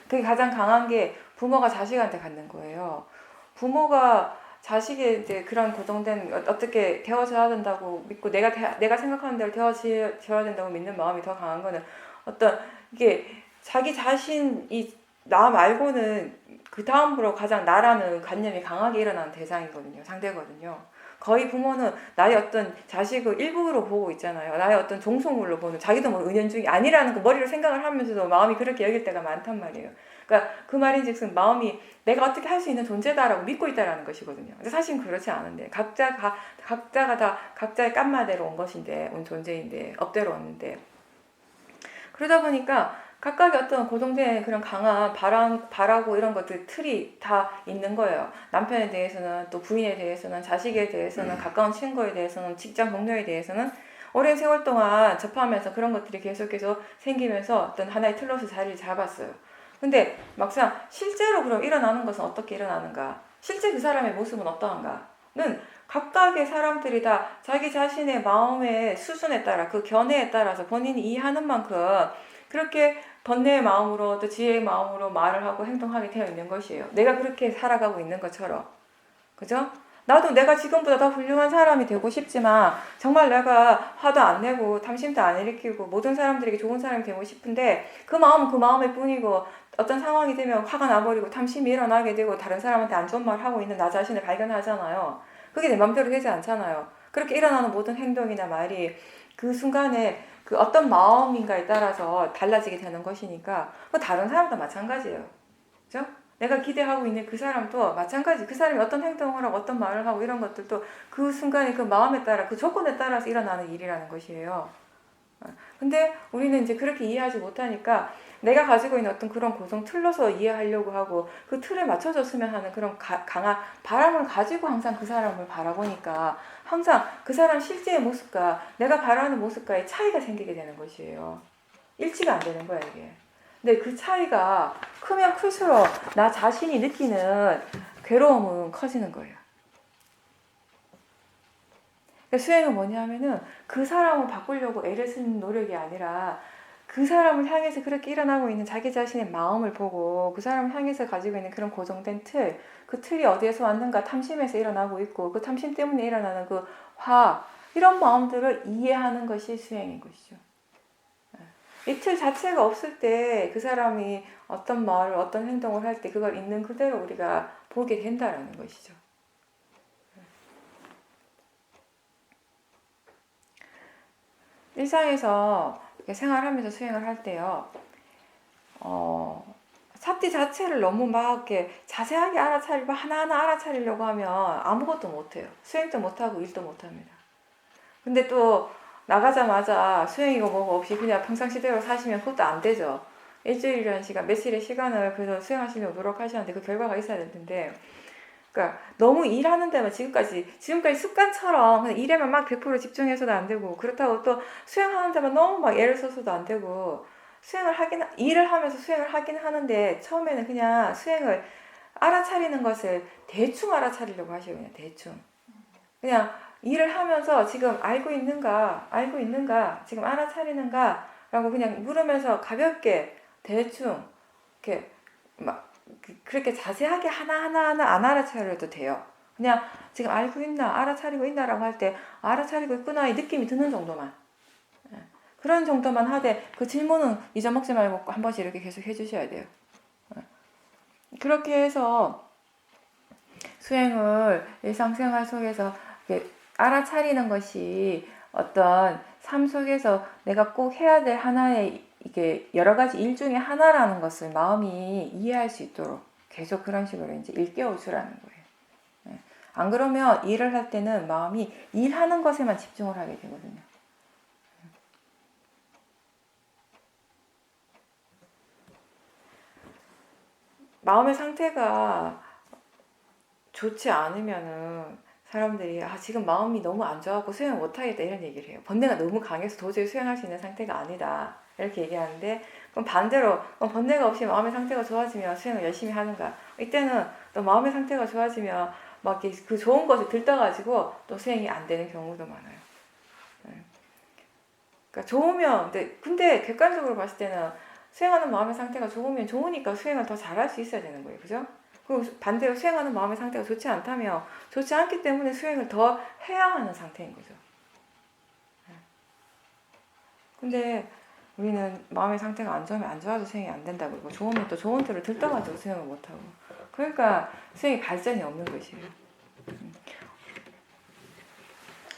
그게 가장 강한 게 부모가 자식한테 갖는 거예요. 부모가 자식의 그런 고정된, 어떻게 되어져야 된다고 믿고 내가 생각하는 대로 되어져야 된다고 믿는 마음이 더 강한 거는, 어떤 이게 자기 자신이 나 말고는 그 다음으로 가장 나라는 관념이 강하게 일어나는 대상이거든요. 상대거든요. 거의 부모는 나의 어떤 자식을 일부러 보고 있잖아요. 나의 어떤 종속물로 보는, 자기도 뭐 은연중이 아니라는 거 머리로 생각을 하면서도 마음이 그렇게 여길 때가 많단 말이에요. 그러니까 그 말인즉슨 마음이 내가 어떻게 할 수 있는 존재다라고 믿고 있다라는 것이거든요. 근데 사실은 그렇지 않은데, 각자가 다 각자의 깐마대로 온 것인데, 온 존재인데, 업대로 왔는데, 그러다 보니까 각각의 어떤 고정된 그런 강한 바라고 이런 것들 틀이 다 있는 거예요. 남편에 대해서는, 또 부인에 대해서는, 자식에 대해서는, 가까운 친구에 대해서는, 직장 동료에 대해서는 오랜 세월 동안 접하면서 그런 것들이 계속해서 생기면서 어떤 하나의 틀로서 자리를 잡았어요. 근데 막상 실제로 그럼 일어나는 것은 어떻게 일어나는가? 실제 그 사람의 모습은 어떠한가는 각각의 사람들이 다 자기 자신의 마음의 수준에 따라, 그 견해에 따라서 본인이 이해하는 만큼 그렇게 번뇌의 마음으로, 또 지혜의 마음으로 말을 하고 행동하게 되어 있는 것이에요. 내가 그렇게 살아가고 있는 것처럼. 그죠? 나도 내가 지금보다 더 훌륭한 사람이 되고 싶지만, 정말 내가 화도 안 내고 탐심도 안 일으키고 모든 사람들에게 좋은 사람이 되고 싶은데, 그 마음은 그 마음일 뿐이고, 어떤 상황이 되면 화가 나버리고 탐심이 일어나게 되고 다른 사람한테 안 좋은 말 하고 있는 나 자신을 발견하잖아요. 그게 내 맘대로 되지 않잖아요. 그렇게 일어나는 모든 행동이나 말이 그 순간에 그 어떤 마음인가에 따라서 달라지게 되는 것이니까, 다른 사람도 마찬가지예요. 그죠? 내가 기대하고 있는 그 사람도 마찬가지. 그 사람이 어떤 행동을 하고 어떤 말을 하고 이런 것들도 그 순간에 그 마음에 따라, 그 조건에 따라서 일어나는 일이라는 것이에요. 근데 우리는 이제 그렇게 이해하지 못하니까 내가 가지고 있는 어떤 그런 고정 틀로서 이해하려고 하고, 그 틀에 맞춰졌으면 하는 그런 강한 바람을 가지고 항상 그 사람을 바라보니까 항상 그 사람 실제의 모습과 내가 바라는 모습과의 차이가 생기게 되는 것이에요. 일치가 안 되는 거야, 이게. 근데 그 차이가 크면 클수록 나 자신이 느끼는 괴로움은 커지는 거예요. 수행은 뭐냐면은 그 사람을 바꾸려고 애를 쓰는 노력이 아니라, 그 사람을 향해서 그렇게 일어나고 있는 자기 자신의 마음을 보고, 그 사람을 향해서 가지고 있는 그런 고정된 틀, 그 틀이 어디에서 왔는가 탐심에서 일어나고 있고, 그 탐심 때문에 일어나는 그 이런 마음들을 이해하는 것이 수행인 것이죠. 이 틀 자체가 없을 때 그 사람이 어떤 말을, 어떤 행동을 할 때 그걸 있는 그대로 우리가 보게 된다라는 것이죠. 일상에서 생활하면서 수행을 할 때요, 삽디 자체를 너무 막 이렇게 자세하게 알아차리고 하나하나 알아차리려고 하면 아무것도 못해요. 수행도 못하고 일도 못합니다. 근데 또 나가자마자 수행이고 뭐고 없이 그냥 평상시대로 사시면 그것도 안 되죠. 일주일이라는 시간, 며칠의 시간을 그래서 수행하시려고 노력하시는데 그 결과가 있어야 될 텐데, 그러니까 너무 일하는 데만 지금까지 습관처럼 그냥 일에만 막 100% 집중해서도 안 되고, 그렇다고 또 수행하는 데만 너무 막 애를 써서도 안 되고, 일을 하면서 수행을 하긴 하는데 처음에는 그냥 수행을 알아차리는 것을 대충 알아차리려고 하시고, 그냥 대충. 그냥 일을 하면서 지금 알고 있는가, 지금 알아차리는가 라고 그냥 물으면서 가볍게 대충 이렇게 막 그렇게 자세하게 하나하나 안 알아차려도 돼요. 그냥 지금 알고 있나, 알아차리고 있나라고 할 때 알아차리고 있구나 이 느낌이 드는 정도만. 그런 정도만 하되 그 질문은 잊어먹지 말고 한 번씩 이렇게 계속 해주셔야 돼요. 그렇게 해서 수행을 일상생활 속에서 알아차리는 것이 어떤 삶 속에서 내가 꼭 해야 될 하나의 이게 여러 가지 일 중에 하나라는 것을 마음이 이해할 수 있도록 계속 그런 식으로 이제 일깨워 주라는 거예요. 안 그러면 일을 할 때는 마음이 일하는 것에만 집중을 하게 되거든요. 마음의 상태가 좋지 않으면은 사람들이 지금 마음이 너무 안 좋아갖고 수행을 못하겠다 이런 얘기를 해요. 번뇌가 너무 강해서 도저히 수행할 수 있는 상태가 아니다 이렇게 얘기하는데, 그럼 반대로 번뇌가 없이 마음의 상태가 좋아지면 수행을 열심히 하는가? 이때는 또 마음의 상태가 좋아지면 막 그 좋은 것을 들떠가지고 또 수행이 안 되는 경우도 많아요. 그러니까 좋으면 근데 객관적으로 봤을 때는 수행하는 마음의 상태가 좋으니까 수행을 더 잘할 수 있어야 되는 거예요. 그죠? 그리고 반대로 수행하는 마음의 상태가 좋지 않다면 좋지 않기 때문에 수행을 더 해야 하는 상태인 거죠. 근데 우리는 마음의 상태가 안 좋으면 안 좋아도 수행이 안 된다고, 그러고 좋으면 또 좋은 대로 들떠가지고 수행을 못하고, 그러니까 수행이 발전이 없는 것이에요.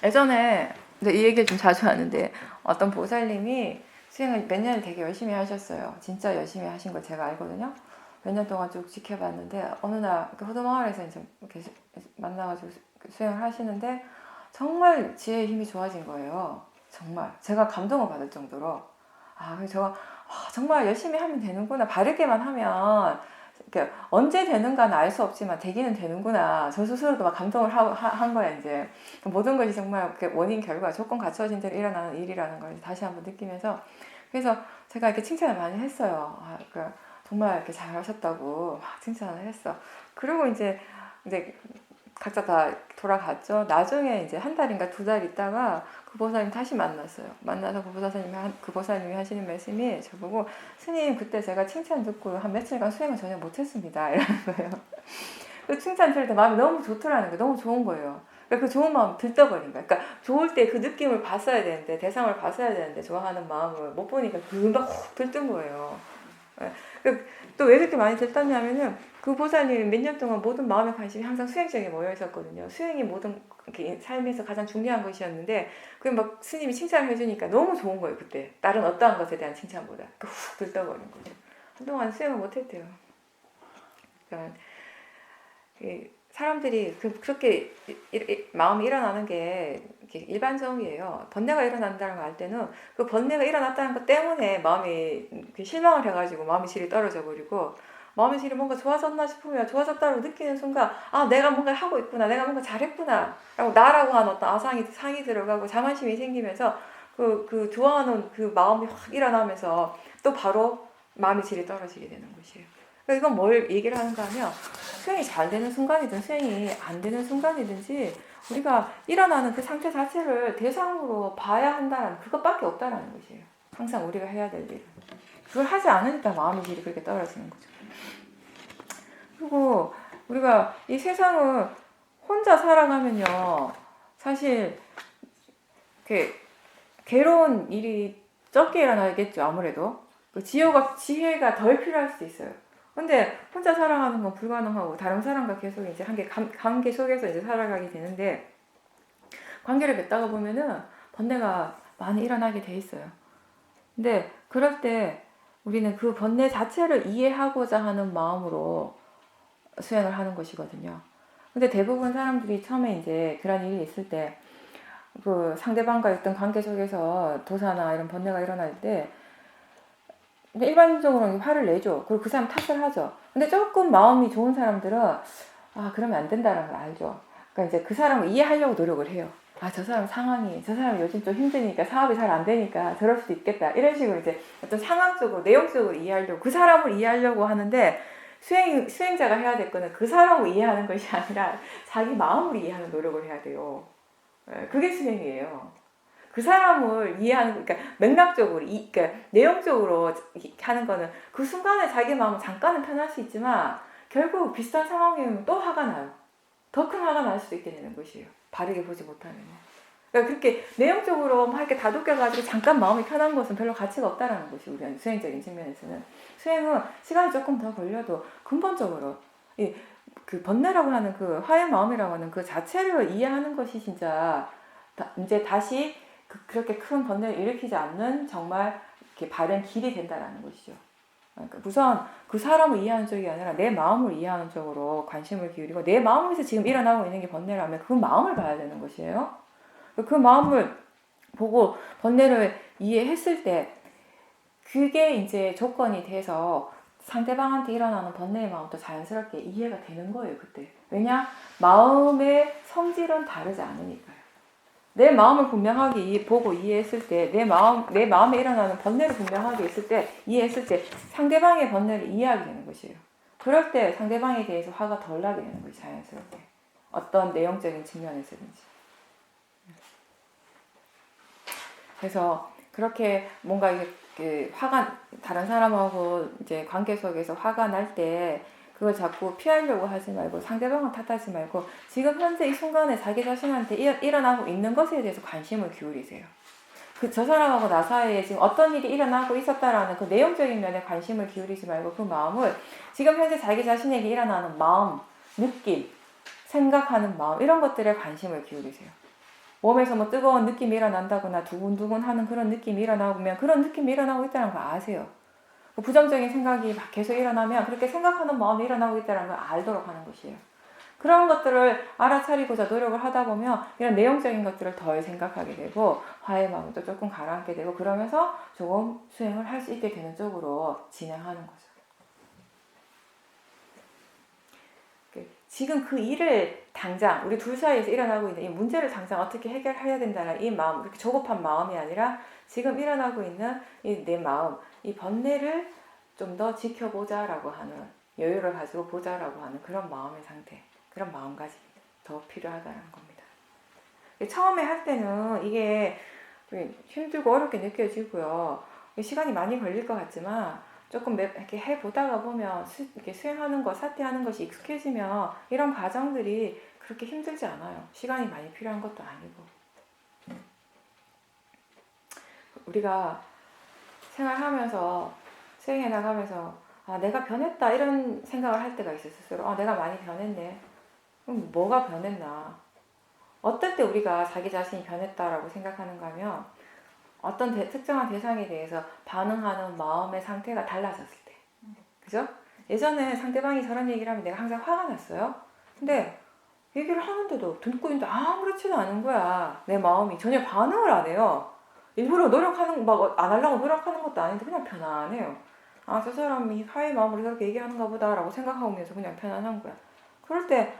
예전에 이 얘기를 좀 자주 하는데, 어떤 보살님이 수행을 몇 년을 되게 열심히 하셨어요. 진짜 열심히 하신 걸 제가 알거든요. 몇 년 동안 쭉 지켜봤는데 어느 날 호도마을에서 이제 이렇게 만나가지고 수행을 하시는데 정말 지혜의 힘이 좋아진 거예요. 정말 제가 감동을 받을 정도로, 그래서 제가 정말 열심히 하면 되는구나, 바르게만 하면 언제 되는가는 알 수 없지만 되기는 되는구나. 저 스스로도 막 감동을 한 거야. 이제 모든 것이 정말 원인 결과 조건 갖춰진 대로 일어나는 일이라는 걸 다시 한번 느끼면서, 그래서 제가 이렇게 칭찬을 많이 했어요. 정말 이렇게 잘하셨다고 막 칭찬을 했어. 그리고 이제 각자 다 돌아갔죠. 나중에 이제 한 달인가 두 달 있다가 그 보살님 다시 만났어요. 만나서 그 보살님이 하시는 말씀이 저보고, 스님 그때 제가 칭찬 듣고 한 며칠간 수행을 전혀 못했습니다 이러는 거예요. 그 칭찬 들을 때 마음이 너무 좋더라는 거예요. 너무 좋은 거예요. 그 좋은 마음 들떠버린 거야. 그러니까 좋을 때 그 느낌을 봤어야 되는데, 대상을 봤어야 되는데 좋아하는 마음을 못 보니까 금방 훅 들뜬 거예요. 또 왜 그렇게 많이 들떴냐면은 그 보살님이 몇 년 동안 모든 마음의 관심이 항상 수행 쪽에 모여 있었거든요. 수행이 모든 삶에서 가장 중요한 것이었는데, 그 막 스님이 칭찬을 해주니까 너무 좋은 거예요. 그때 다른 어떠한 것에 대한 칭찬보다 훅 들떠버린 거죠. 한동안 수행을 못했대요. 그러니까 사람들이 그렇게 마음이 일어나는 게 일반적이에요. 번뇌가 일어난다는 걸 알 때는 그 번뇌가 일어났다는 것 때문에 마음이 실망을 해가지고 마음의 질이 떨어져 버리고, 마음의 질이 뭔가 좋아졌나 싶으면 좋아졌다고 느끼는 순간 내가 뭔가 하고 있구나, 내가 뭔가 잘했구나 라고 나라고 하는 어떤 상이 들어가고 자만심이 생기면서 그 좋아하는 그 마음이 확 일어나면서 또 바로 마음의 질이 떨어지게 되는 것이에요. 그러니까 이건 뭘 얘기를 하는가 하면, 수행이 잘 되는 순간이든 수행이 안 되는 순간이든지 우리가 일어나는 그 상태 자체를 대상으로 봐야 한다는 그것밖에 없다는 것이에요. 항상 우리가 해야 될 일은. 그걸 하지 않으니까 마음의 질이 그렇게 떨어지는 거죠. 그리고 우리가 이 세상을 혼자 살아가면요, 사실 괴로운 일이 적게 일어나겠죠. 아무래도 지혜가 덜 필요할 수도 있어요. 근데 혼자 살아가는 건 불가능하고 다른 사람과 계속 이제 관계 속에서 이제 살아가게 되는데, 관계를 맺다가 보면은 번뇌가 많이 일어나게 돼 있어요. 근데 그럴 때 우리는 그 번뇌 자체를 이해하고자 하는 마음으로 수행을 하는 것이거든요. 근데 대부분 사람들이 처음에 이제 그런 일이 있을 때 그 상대방과 있던 관계 속에서 도사나 이런 번뇌가 일어날 때 일반적으로 화를 내죠. 그리고 그 사람 탓을 하죠. 근데 조금 마음이 좋은 사람들은 그러면 안 된다는 걸 알죠. 그러니까 이제 그 사람을 이해하려고 노력을 해요. 저 사람 상황이, 저 사람 요즘 좀 힘드니까 사업이 잘 안 되니까 저럴 수도 있겠다. 이런 식으로 이제 어떤 상황적으로, 내용적으로 이해하려고, 그 사람을 이해하려고 하는데, 수행자가 해야 될 거는 그 사람을 이해하는 것이 아니라 자기 마음을 이해하는 노력을 해야 돼요. 그게 수행이에요. 그 사람을 이해하는, 그러니까 맥락적으로, 그러니까 내용적으로 하는 거는 그 순간에 자기 마음은 잠깐은 편할 수 있지만 결국 비슷한 상황이면 또 화가 나요. 더 큰 화가 날 수도 있게 되는 것이에요. 바르게 보지 못하면. 그러니까 그렇게 내용적으로 막 이렇게 다독여가지고 잠깐 마음이 편한 것은 별로 가치가 없다라는 것이 우리 수행적인 측면에서는. 수행은 시간이 조금 더 걸려도 근본적으로 그 번뇌라고 하는 그 화의 마음이라고 하는 그 자체를 이해하는 것이 진짜 이제 다시 그렇게 큰 번뇌를 일으키지 않는 정말 이렇게 바른 길이 된다라는 것이죠. 그러니까 우선 그 사람을 이해하는 쪽이 아니라 내 마음을 이해하는 쪽으로 관심을 기울이고, 내 마음에서 지금 일어나고 있는 게 번뇌라면 그 마음을 봐야 되는 것이에요. 그 마음을 보고 번뇌를 이해했을 때 그게 이제 조건이 돼서 상대방한테 일어나는 번뇌의 마음도 자연스럽게 이해가 되는 거예요, 그때. 왜냐? 마음의 성질은 다르지 않으니까요. 내 마음을 분명하게 보고 이해했을 때, 내 마음에 일어나는 번뇌를 분명하게 이해했을 때 상대방의 번뇌를 이해하게 되는 것이에요. 그럴 때 상대방에 대해서 화가 덜 나게 되는 거죠, 자연스럽게. 어떤 내용적인 측면에서든지. 그래서 그렇게 뭔가 이게 화가, 다른 사람하고 이제 관계 속에서 화가 날 때 그걸 자꾸 피하려고 하지 말고, 상대방을 탓하지 말고, 지금 현재 이 순간에 자기 자신한테 일어나고 있는 것에 대해서 관심을 기울이세요. 저 사람하고 나 사이에 지금 어떤 일이 일어나고 있었다라는 그 내용적인 면에 관심을 기울이지 말고, 그 마음을 지금 현재 자기 자신에게 일어나는 마음, 느낌, 생각하는 마음, 이런 것들에 관심을 기울이세요. 몸에서 뭐 뜨거운 느낌이 일어난다거나 두근두근 하는 그런 느낌이 일어나면 그런 느낌이 일어나고 있다는 걸 아세요. 부정적인 생각이 막 계속 일어나면 그렇게 생각하는 마음이 일어나고 있다는 걸 알도록 하는 것이에요. 그런 것들을 알아차리고자 노력을 하다 보면 이런 내용적인 것들을 덜 생각하게 되고 화의 마음도 조금 가라앉게 되고, 그러면서 조금 수행을 할 수 있게 되는 쪽으로 진행하는 거죠. 지금 그 일을 당장 우리 둘 사이에서 일어나고 있는 이 문제를 당장 어떻게 해결해야 된다는 이 마음, 이렇게 조급한 마음이 아니라 지금 일어나고 있는 이 내 마음, 이 번뇌를 좀 더 지켜보자라고 하는, 여유를 가지고 보자라고 하는 그런 마음의 상태, 그런 마음가짐이 더 필요하다는 겁니다. 처음에 할 때는 이게 힘들고 어렵게 느껴지고요. 시간이 많이 걸릴 것 같지만 조금 이렇게 해보다가 보면 이렇게 수행하는 것, 사퇴하는 것이 익숙해지면 이런 과정들이 그렇게 힘들지 않아요. 시간이 많이 필요한 것도 아니고. 우리가 생활하면서, 수행해 나가면서 내가 변했다 이런 생각을 할 때가 있어요. 스스로 내가 많이 변했네. 그럼 뭐가 변했나? 어떨 때 우리가 자기 자신이 변했다라고 생각하는가 하면 어떤 특정한 대상에 대해서 반응하는 마음의 상태가 달라졌을 때. 그죠? 예전에 상대방이 저런 얘기를 하면 내가 항상 화가 났어요. 근데 얘기를 하는데도 듣고 있는데 아무렇지도 않은 거야. 내 마음이 전혀 반응을 안 해요. 일부러 막 안 하려고 노력하는 것도 아닌데 그냥 편안해요. 저 사람이 화의 마음으로 저렇게 얘기하는가 보다라고 생각하면서 그냥 편안한 거야. 그럴 때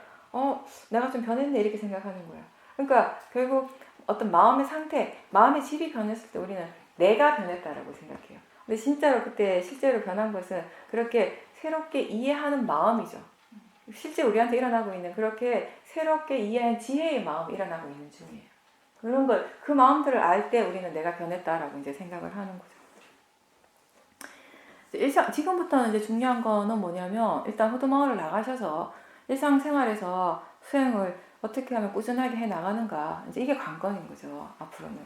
내가 좀 변했네 이렇게 생각하는 거야. 그러니까 결국 어떤 마음의 상태, 마음의 질이 변했을 때 우리는 내가 변했다라고 생각해요. 근데 진짜로 그때 실제로 변한 것은 그렇게 새롭게 이해하는 마음이죠. 실제 우리한테 일어나고 있는 그렇게 새롭게 이해한 지혜의 마음이 일어나고 있는 중이에요. 그런 걸, 그 마음들을 알 때 우리는 내가 변했다라고 이제 생각을 하는 거죠. 지금부터는 이제 중요한 거는 뭐냐면, 일단 호두마을을 나가셔서 일상생활에서 수행을 어떻게 하면 꾸준하게 해 나가는가, 이제 이게 관건인 거죠. 앞으로는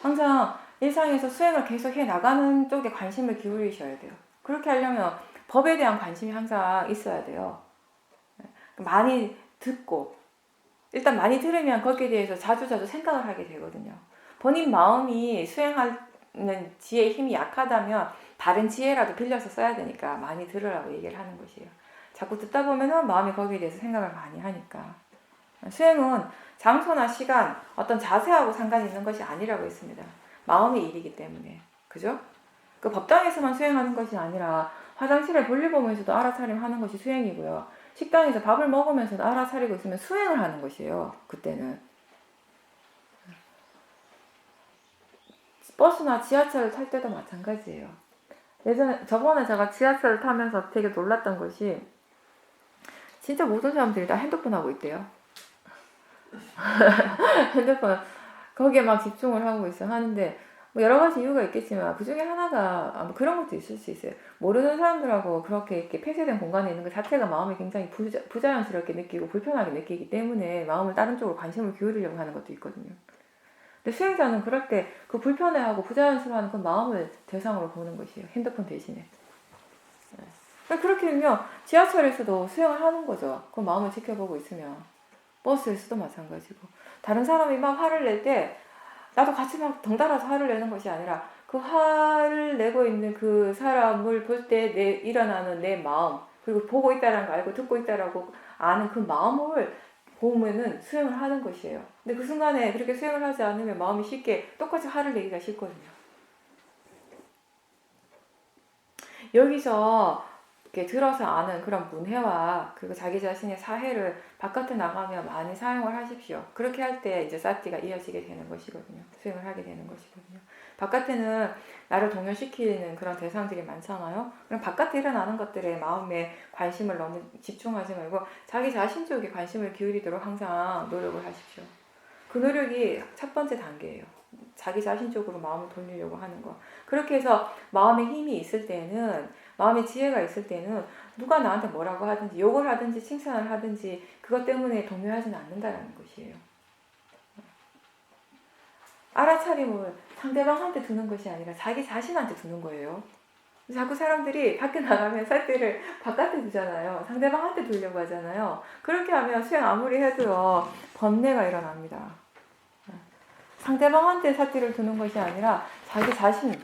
항상 일상에서 수행을 계속 해 나가는 쪽에 관심을 기울이셔야 돼요. 그렇게 하려면 법에 대한 관심이 항상 있어야 돼요. 많이 듣고, 일단 많이 들으면 거기에 대해서 자주자주 생각을 하게 되거든요. 본인 마음이 수행하는 지혜의 힘이 약하다면 다른 지혜라도 빌려서 써야 되니까 많이 들으라고 얘기를 하는 것이에요. 자꾸 듣다 보면은 마음이 거기에 대해서 생각을 많이 하니까. 수행은 장소나 시간, 어떤 자세하고 상관이 있는 것이 아니라고 했습니다. 마음의 일이기 때문에. 그죠? 그 법당에서만 수행하는 것이 아니라 화장실에 볼일 보면서도 알아차림 하는 것이 수행이고요. 식당에서 밥을 먹으면서도 알아차리고 있으면 수행을 하는 것이에요. 그때는. 버스나 지하철을 탈 때도 마찬가지예요. 저번에 제가 지하철을 타면서 되게 놀랐던 것이 진짜 모든 사람들이 다 핸드폰 하고 있대요. 핸드폰 거기에 막 집중을 하고 있어 하는데 뭐 여러 가지 이유가 있겠지만 그 중에 하나가 아마 그런 것도 있을 수 있어요. 모르는 사람들하고 그렇게 이렇게 폐쇄된 공간에 있는 것 자체가 마음이 굉장히 부자연스럽게 느끼고 불편하게 느끼기 때문에 마음을 다른 쪽으로 관심을 기울이려고 하는 것도 있거든요. 근데 수행자는 그럴 때 그 불편해하고 부자연스러워하는 그 마음을 대상으로 보는 것이에요. 핸드폰 대신에. 그렇게 되면 지하철에서도 수행을 하는 거죠. 그 마음을 지켜보고 있으면. 버스에서도 마찬가지고. 다른 사람이 막 화를 낼 때 나도 같이 막 덩달아서 화를 내는 것이 아니라 그 화를 내고 있는 그 사람을 볼 때 일어나는 내 마음, 그리고 보고 있다는 거 알고 듣고 있다라고 아는 그 마음을 보면은 수행을 하는 것이에요. 근데 그 순간에 그렇게 수행을 하지 않으면 마음이 쉽게 똑같이 화를 내기가 쉽거든요. 여기서 이렇게 들어서 아는 그런 문해와 그리고 자기 자신의 사해를 바깥에 나가면 많이 사용을 하십시오. 그렇게 할 때 이제 사티가 이어지게 되는 것이거든요. 수행을 하게 되는 것이거든요. 바깥에는 나를 동요시키는 그런 대상들이 많잖아요. 그럼 바깥에 일어나는 것들에 마음에 관심을 너무 집중하지 말고 자기 자신 쪽에 관심을 기울이도록 항상 노력을 하십시오. 그 노력이 첫 번째 단계예요. 자기 자신 쪽으로 마음을 돌리려고 하는 거. 그렇게 해서 마음에 힘이 있을 때는, 마음에 지혜가 있을 때는 누가 나한테 뭐라고 하든지 욕을 하든지 칭찬을 하든지 그것 때문에 동요하지는 않는다라는 것이에요. 알아차림을 상대방한테 두는 것이 아니라 자기 자신한테 두는 거예요. 자꾸 사람들이 밖에 나가면 쌀때를 바깥에 두잖아요. 상대방한테 두려고 하잖아요. 그렇게 하면 수행 아무리 해도요, 번뇌가 일어납니다. 상대방한테 사티를 두는 것이 아니라 자기 자신의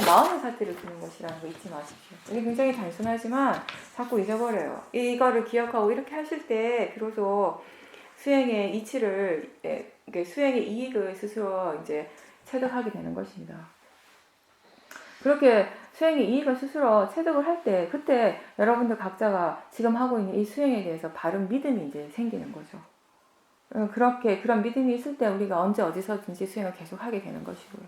마음의 사티를 두는 것이라는 거 잊지 마십시오. 이게 굉장히 단순하지만 자꾸 잊어버려요. 이거를 기억하고 이렇게 하실 때 비로소 수행의 이치를, 수행의 이익을 스스로 이제 체득하게 되는 것입니다. 그렇게 수행의 이익을 스스로 체득을 할 때, 그때 여러분들 각자가 지금 하고 있는 이 수행에 대해서 바른 믿음이 이제 생기는 거죠. 그런 믿음이 있을 때 우리가 언제 어디서든지 수행을 계속 하게 되는 것이고요.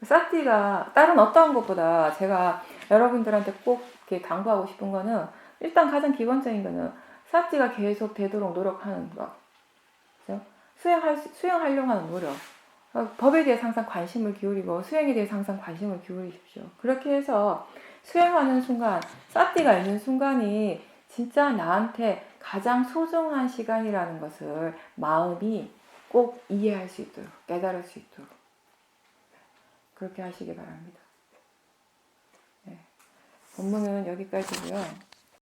사티가 다른 어떠한 것보다 제가 여러분들한테 꼭 이렇게 당부하고 싶은 거는 일단 가장 기본적인 거는 사티가 계속 되도록 노력하는 것. 그렇죠? 수행하려고 하는 노력. 법에 대해 항상 관심을 기울이고 수행에 대해 항상 관심을 기울이십시오. 그렇게 해서 수행하는 순간, 사티가 있는 순간이 진짜 나한테 가장 소중한 시간이라는 것을 마음이 꼭 이해할 수 있도록, 깨달을 수 있도록 그렇게 하시기 바랍니다. 네. 본문은 여기까지고요.